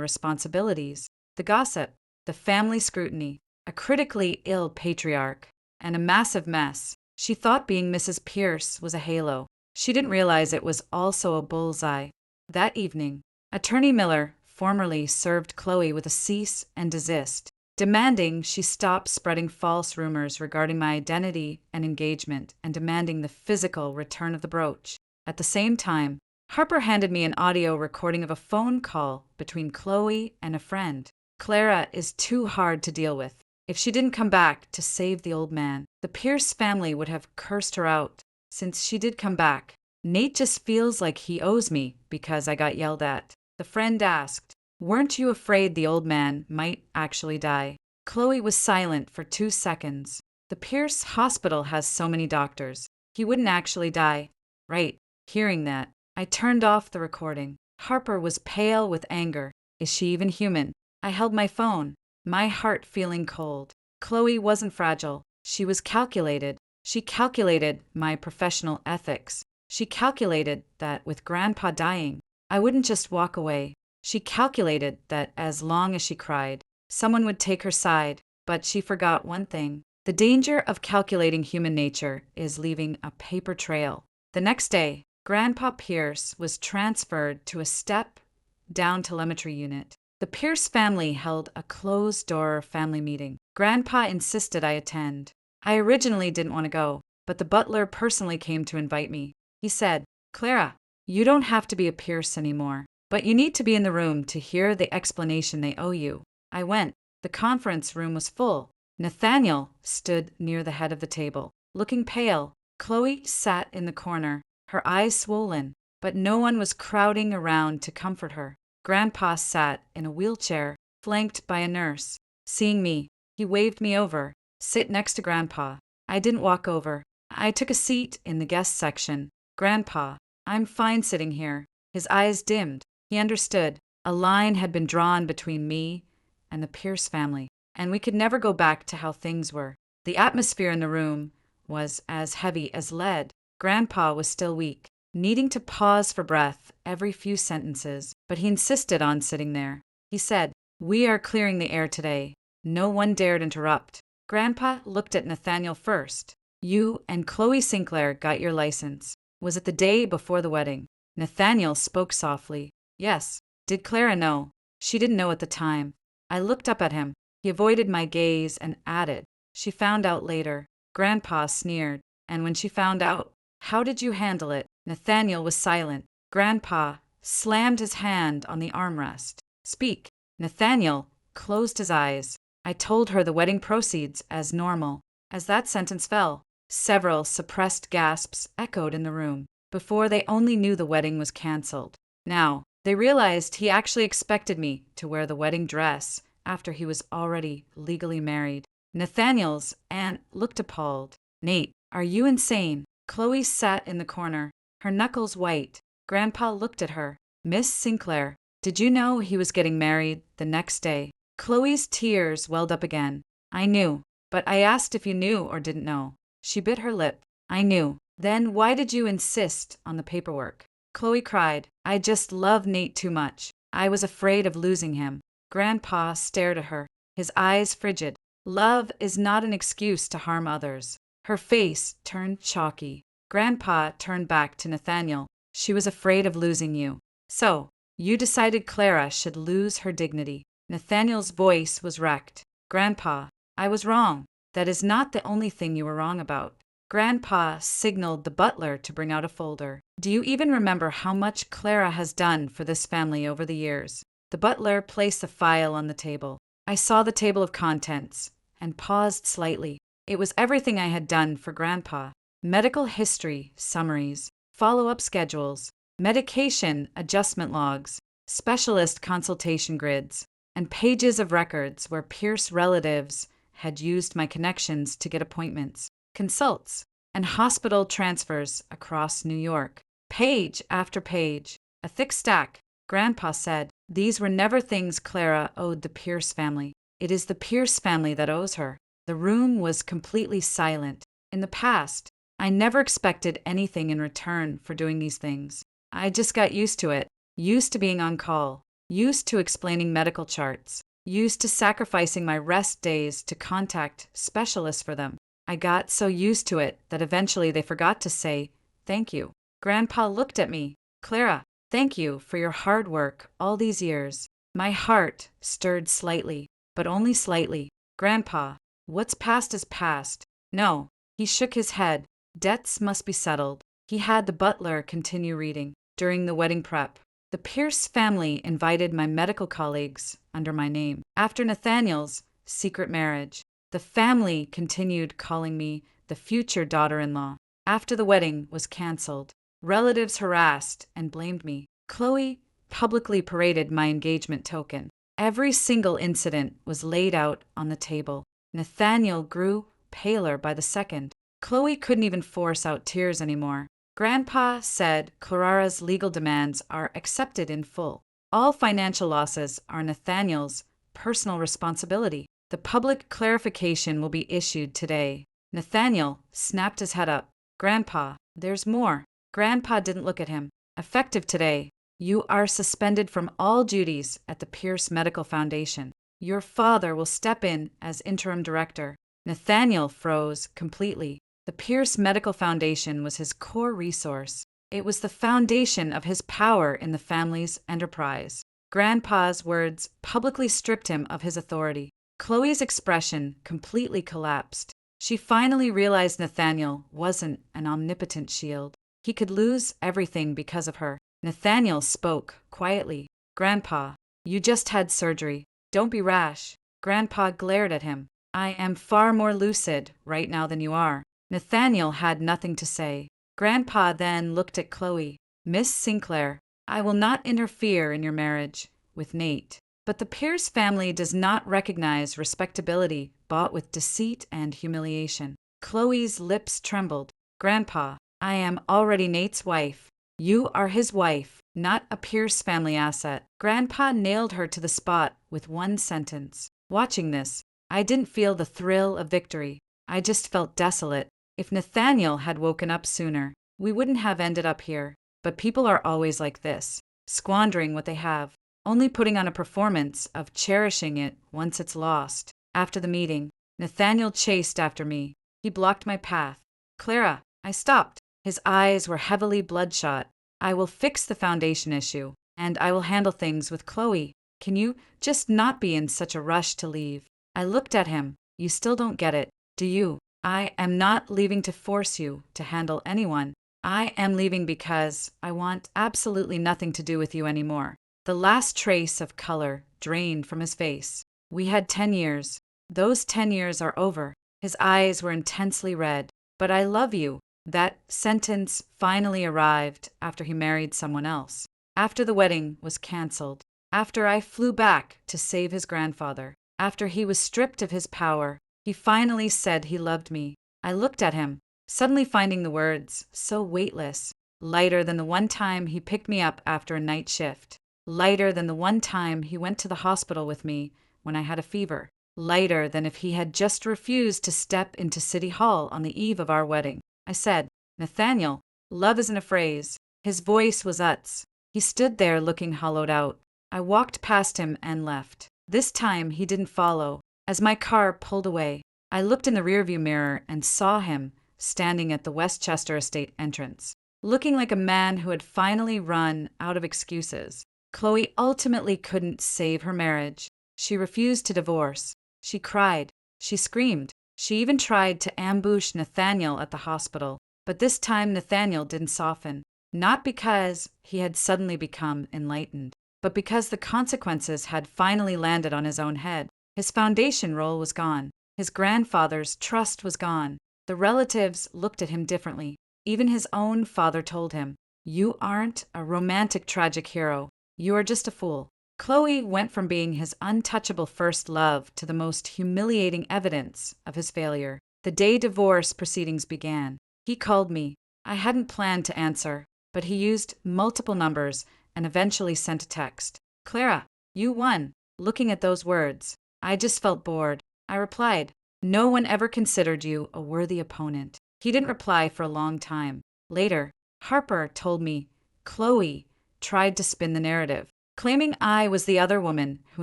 responsibilities, the gossip, the family scrutiny, a critically ill patriarch, and a massive mess. She thought being Mrs. Pierce was a halo. She didn't realize it was also a bullseye. That evening, Attorney Miller formerly served Chloe with a cease and desist, demanding she stop spreading false rumors regarding my identity and engagement and demanding the physical return of the brooch. At the same time, Harper handed me an audio recording of a phone call between Chloe and a friend. Clara is too hard to deal with. If she didn't come back to save the old man, the Pierce family would have cursed her out. Since she did come back, Nate just feels like he owes me because I got yelled at. The friend asked, "Weren't you afraid the old man might actually die?" Chloe was silent for 2 seconds. The Pierce hospital has so many doctors. He wouldn't actually die. Right. Hearing that, I turned off the recording. Harper was pale with anger. Is she even human? I held my phone, my heart feeling cold. Chloe wasn't fragile. She was calculated. She calculated my professional ethics. She calculated that with Grandpa dying, I wouldn't just walk away. She calculated that as long as she cried, someone would take her side. But she forgot one thing. The danger of calculating human nature is leaving a paper trail. The next day, Grandpa Pierce was transferred to a step-down telemetry unit. The Pierce family held a closed-door family meeting. Grandpa insisted I attend. I originally didn't want to go, but the butler personally came to invite me. He said, "Clara, you don't have to be a Pierce anymore, but you need to be in the room to hear the explanation they owe you." I went. The conference room was full. Nathaniel stood near the head of the table, looking pale. Chloe sat in the corner, her eyes swollen, but no one was crowding around to comfort her. Grandpa sat in a wheelchair, flanked by a nurse. Seeing me, he waved me over. "Sit next to Grandpa." I didn't walk over. I took a seat in the guest section. "Grandpa, I'm fine sitting here." His eyes dimmed. He understood. A line had been drawn between me and the Pierce family, and we could never go back to how things were. The atmosphere in the room was as heavy as lead. Grandpa was still weak, needing to pause for breath every few sentences, but he insisted on sitting there. He said, "We are clearing the air today." No one dared interrupt. Grandpa looked at Nathaniel first. "You and Chloe Sinclair got your license. Was it the day before the wedding?" Nathaniel spoke softly. "Yes." "Did Clara know?" "She didn't know at the time." I looked up at him. He avoided my gaze and added, "She found out later." Grandpa sneered. "And when she found out, how did you handle it?" Nathaniel was silent. Grandpa slammed his hand on the armrest. "Speak." Nathaniel closed his eyes. "I told her the wedding proceeds as normal." As that sentence fell, several suppressed gasps echoed in the room. Before, they only knew the wedding was canceled. Now, they realized he actually expected me to wear the wedding dress after he was already legally married. Nathaniel's aunt looked appalled. "Nate, are you insane?" Chloe sat in the corner, her knuckles white. Grandpa looked at her. "Miss Sinclair, did you know he was getting married the next day?" Chloe's tears welled up again. "I knew, but I asked if you knew or didn't know." She bit her lip. "I knew." "Then why did you insist on the paperwork?" Chloe cried. "I just love Nate too much. I was afraid of losing him." Grandpa stared at her, his eyes frigid. "Love is not an excuse to harm others." Her face turned chalky. Grandpa turned back to Nathaniel. "She was afraid of losing you. So, you decided Clara should lose her dignity." Nathaniel's voice was wrecked. "Grandpa, I was wrong. That is not the only thing you were wrong about." Grandpa signaled the butler to bring out a folder. "Do you even remember how much Clara has done for this family over the years?" The butler placed the file on the table. I saw the table of contents and paused slightly. It was everything I had done for Grandpa. Medical history summaries, follow-up schedules, medication adjustment logs, specialist consultation grids, and pages of records where Pierce relatives had used my connections to get appointments, consults, and hospital transfers across New York. Page after page, a thick stack, Grandpa said. These were never things Clara owed the Pierce family. It is the Pierce family that owes her. The room was completely silent. In the past, I never expected anything in return for doing these things. I just got used to it, used to being on call, used to explaining medical charts, used to sacrificing my rest days to contact specialists for them. I got so used to it that eventually they forgot to say thank you. Grandpa looked at me. Clara, thank you for your hard work all these years. My heart stirred slightly, but only slightly. Grandpa, what's past is past. No, he shook his head. Debts must be settled. He had the butler continue reading. During the wedding prep, the Pierce family invited my medical colleagues under my name. After Nathaniel's secret marriage, the family continued calling me the future daughter-in-law. After the wedding was canceled, relatives harassed and blamed me. Chloe publicly paraded my engagement token. Every single incident was laid out on the table. Nathaniel grew paler by the second. Chloe couldn't even force out tears anymore. Grandpa said Clara's legal demands are accepted in full. All financial losses are Nathaniel's personal responsibility. The public clarification will be issued today. Nathaniel snapped his head up. Grandpa, there's more. Grandpa didn't look at him. Effective today, you are suspended from all duties at the Pierce Medical Foundation. Your father will step in as interim director. Nathaniel froze completely. The Pierce Medical Foundation was his core resource. It was the foundation of his power in the family's enterprise. Grandpa's words publicly stripped him of his authority. Chloe's expression completely collapsed. She finally realized Nathaniel wasn't an omnipotent shield. He could lose everything because of her. Nathaniel spoke quietly. Grandpa, you just had surgery. Don't be rash. Grandpa glared at him. I am far more lucid right now than you are. Nathaniel had nothing to say. Grandpa then looked at Chloe. Miss Sinclair, I will not interfere in your marriage with Nate. But the Pierce family does not recognize respectability bought with deceit and humiliation. Chloe's lips trembled. Grandpa, I am already Nate's wife. You are his wife, not a Pierce family asset. Grandpa nailed her to the spot with one sentence. Watching this, I didn't feel the thrill of victory. I just felt desolate. If Nathaniel had woken up sooner, we wouldn't have ended up here. But people are always like this, squandering what they have, only putting on a performance of cherishing it once it's lost. After the meeting, Nathaniel chased after me. He blocked my path. Clara, I stopped. His eyes were heavily bloodshot. I will fix the foundation issue, and I will handle things with Chloe. Can you just not be in such a rush to leave? I looked at him. You still don't get it, do you? I am not leaving to force you to handle anyone. I am leaving because I want absolutely nothing to do with you anymore. The last trace of color drained from his face. We had 10 years. Those 10 years are over. His eyes were intensely red. But I love you. That sentence finally arrived after he married someone else. After the wedding was canceled. After I flew back to save his grandfather. After he was stripped of his power. He finally said he loved me. I looked at him, suddenly finding the words so weightless, lighter than the one time he picked me up after a night shift, lighter than the one time he went to the hospital with me when I had a fever, lighter than if he had just refused to step into City Hall on the eve of our wedding. I said, Nathaniel, love isn't a phrase. His voice was Utz. He stood there looking hollowed out. I walked past him and left. This time he didn't follow. As my car pulled away, I looked in the rearview mirror and saw him standing at the Westchester Estate entrance, looking like a man who had finally run out of excuses. Chloe ultimately couldn't save her marriage. She refused to divorce. She cried. She screamed. She even tried to ambush Nathaniel at the hospital. But this time Nathaniel didn't soften, not because he had suddenly become enlightened, but because the consequences had finally landed on his own head. His foundation role was gone. His grandfather's trust was gone. The relatives looked at him differently. Even his own father told him, You aren't a romantic tragic hero. You are just a fool. Chloe went from being his untouchable first love to the most humiliating evidence of his failure. The day divorce proceedings began. He called me. I hadn't planned to answer, but he used multiple numbers and eventually sent a text. Clara, you won. Looking at those words, I just felt bored. I replied, no one ever considered you a worthy opponent. He didn't reply for a long time. Later, Harper told me Chloe tried to spin the narrative, claiming I was the other woman who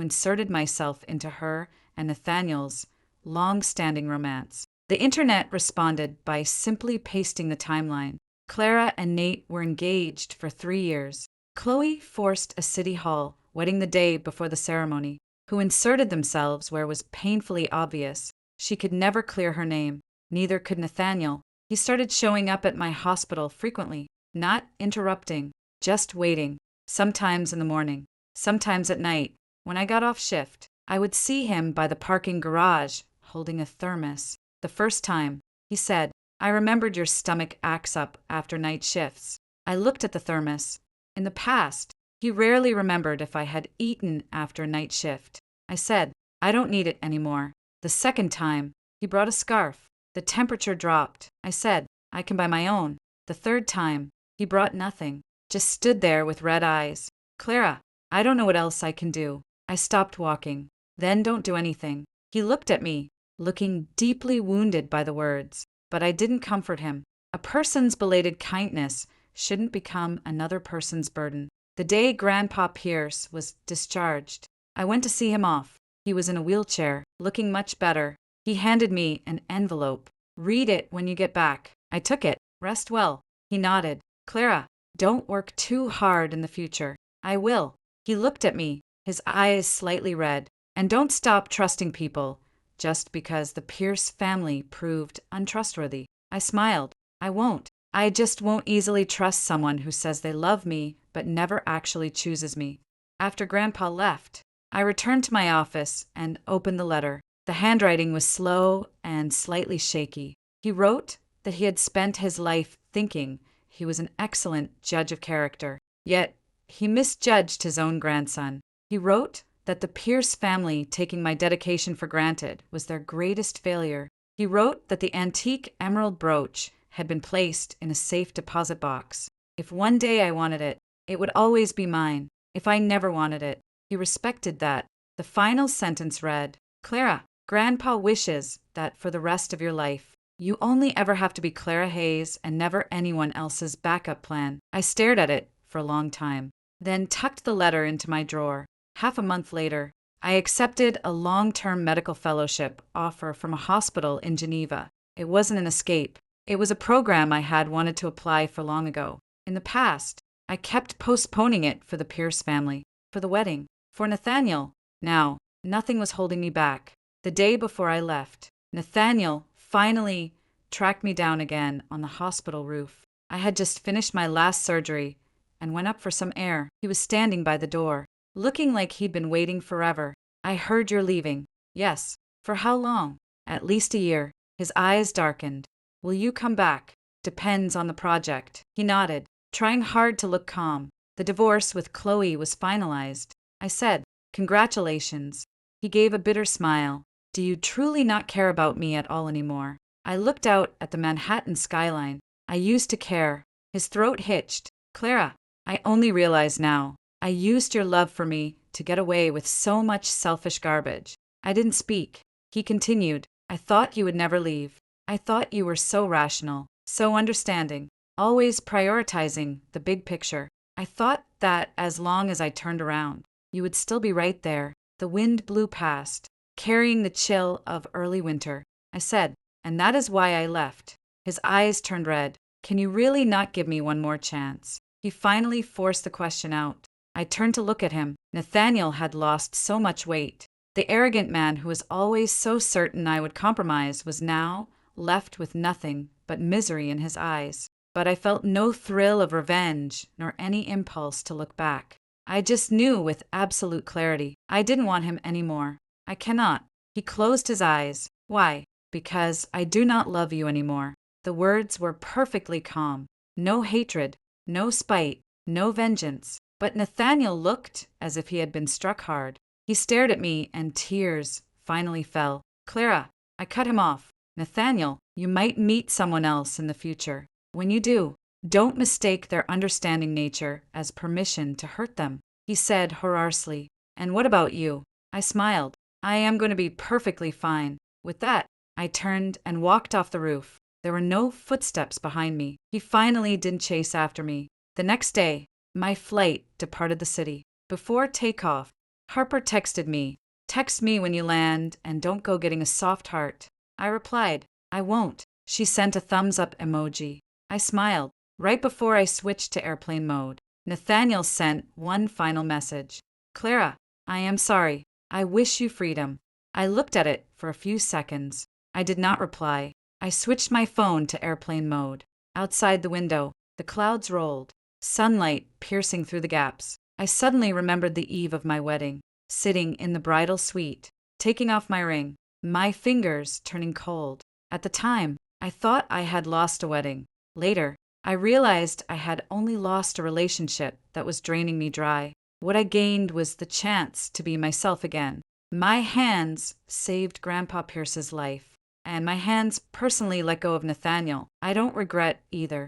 inserted myself into her and Nathaniel's long-standing romance. The internet responded by simply pasting the timeline. Clara and Nate were engaged for 3 years. Chloe forced a city hall wedding the day before the ceremony, who inserted themselves where it was painfully obvious. She could never clear her name. Neither could Nathaniel. He started showing up at my hospital frequently, not interrupting, just waiting, sometimes in the morning, sometimes at night. When I got off shift, I would see him by the parking garage, holding a thermos. The first time, he said, I remembered your stomach acts up after night shifts. I looked at the thermos. In the past, he rarely remembered if I had eaten after a night shift. I said, I don't need it anymore. The second time, he brought a scarf. The temperature dropped. I said, I can buy my own. The third time, he brought nothing, just stood there with red eyes. Clara, I don't know what else I can do. I stopped walking. Then don't do anything. He looked at me, looking deeply wounded by the words, but I didn't comfort him. A person's belated kindness shouldn't become another person's burden. The day Grandpa Pierce was discharged, I went to see him off. He was in a wheelchair, looking much better. He handed me an envelope. Read it when you get back. I took it. Rest well. He nodded. Clara, don't work too hard in the future. I will. He looked at me, his eyes slightly red. And don't stop trusting people just because the Pierce family proved untrustworthy. I smiled. I won't. I just won't easily trust someone who says they love me but never actually chooses me. After Grandpa left, I returned to my office and opened the letter. The handwriting was slow and slightly shaky. He wrote that he had spent his life thinking he was an excellent judge of character, yet he misjudged his own grandson. He wrote that the Pierce family taking my dedication for granted was their greatest failure. He wrote that the antique emerald brooch had been placed in a safe deposit box. If one day I wanted it, it would always be mine. If I never wanted it, he respected that. The final sentence read, Clara, Grandpa wishes that for the rest of your life, you only ever have to be Clara Hayes and never anyone else's backup plan. I stared at it for a long time, then tucked the letter into my drawer. Half a month later, I accepted a long-term medical fellowship offer from a hospital in Geneva. It wasn't an escape. It was a program I had wanted to apply for long ago. In the past, I kept postponing it for the Pierce family, for the wedding, for Nathaniel. Now, nothing was holding me back. The day before I left, Nathaniel finally tracked me down again on the hospital roof. I had just finished my last surgery and went up for some air. He was standing by the door, looking like he'd been waiting forever. I heard you're leaving. Yes. For how long? At least a year. His eyes darkened. Will you come back? Depends on the project. He nodded, trying hard to look calm. The divorce with Chloe was finalized. I said, congratulations. He gave a bitter smile. Do you truly not care about me at all anymore? I looked out at the Manhattan skyline. I used to care. His throat hitched. Clara, I only realize now. I used your love for me to get away with so much selfish garbage. I didn't speak. He continued, I thought you would never leave. I thought you were so rational, so understanding, always prioritizing the big picture. I thought that as long as I turned around, you would still be right there. The wind blew past, carrying the chill of early winter. I said, and that is why I left. His eyes turned red. Can you really not give me one more chance? He finally forced the question out. I turned to look at him. Nathaniel had lost so much weight. The arrogant man who was always so certain I would compromise was now left with nothing but misery in his eyes. But I felt no thrill of revenge nor any impulse to look back. I just knew with absolute clarity I didn't want him anymore. I cannot. He closed his eyes. Why? Because I do not love you anymore. The words were perfectly calm. No hatred, no spite, no vengeance. But Nathaniel looked as if he had been struck hard. He stared at me and tears finally fell. Clara, I cut him off. Nathaniel, you might meet someone else in the future. When you do, Don't mistake their understanding nature as permission to hurt them, he said hoarsely. And what about you? I smiled. I am going to be perfectly fine. With that, I turned and walked off the roof. There were no footsteps behind me. He finally didn't chase after me. The next day, my flight departed the city. Before takeoff, Harper texted me, "Text me when you land and don't go getting a soft heart." I replied, "I won't." She sent a thumbs up emoji. I smiled. Right before I switched to airplane mode, Nathaniel sent one final message. "Clara, I am sorry. I wish you freedom." I looked at it for a few seconds. I did not reply. I switched my phone to airplane mode. Outside the window, the clouds rolled, sunlight piercing through the gaps. I suddenly remembered the eve of my wedding, sitting in the bridal suite, taking off my ring, my fingers turning cold. At the time, I thought I had lost a wedding. Later, I realized I had only lost a relationship that was draining me dry. What I gained was the chance to be myself again. My hands saved Grandpa Pierce's life, and my hands personally let go of Nathaniel. I don't regret either.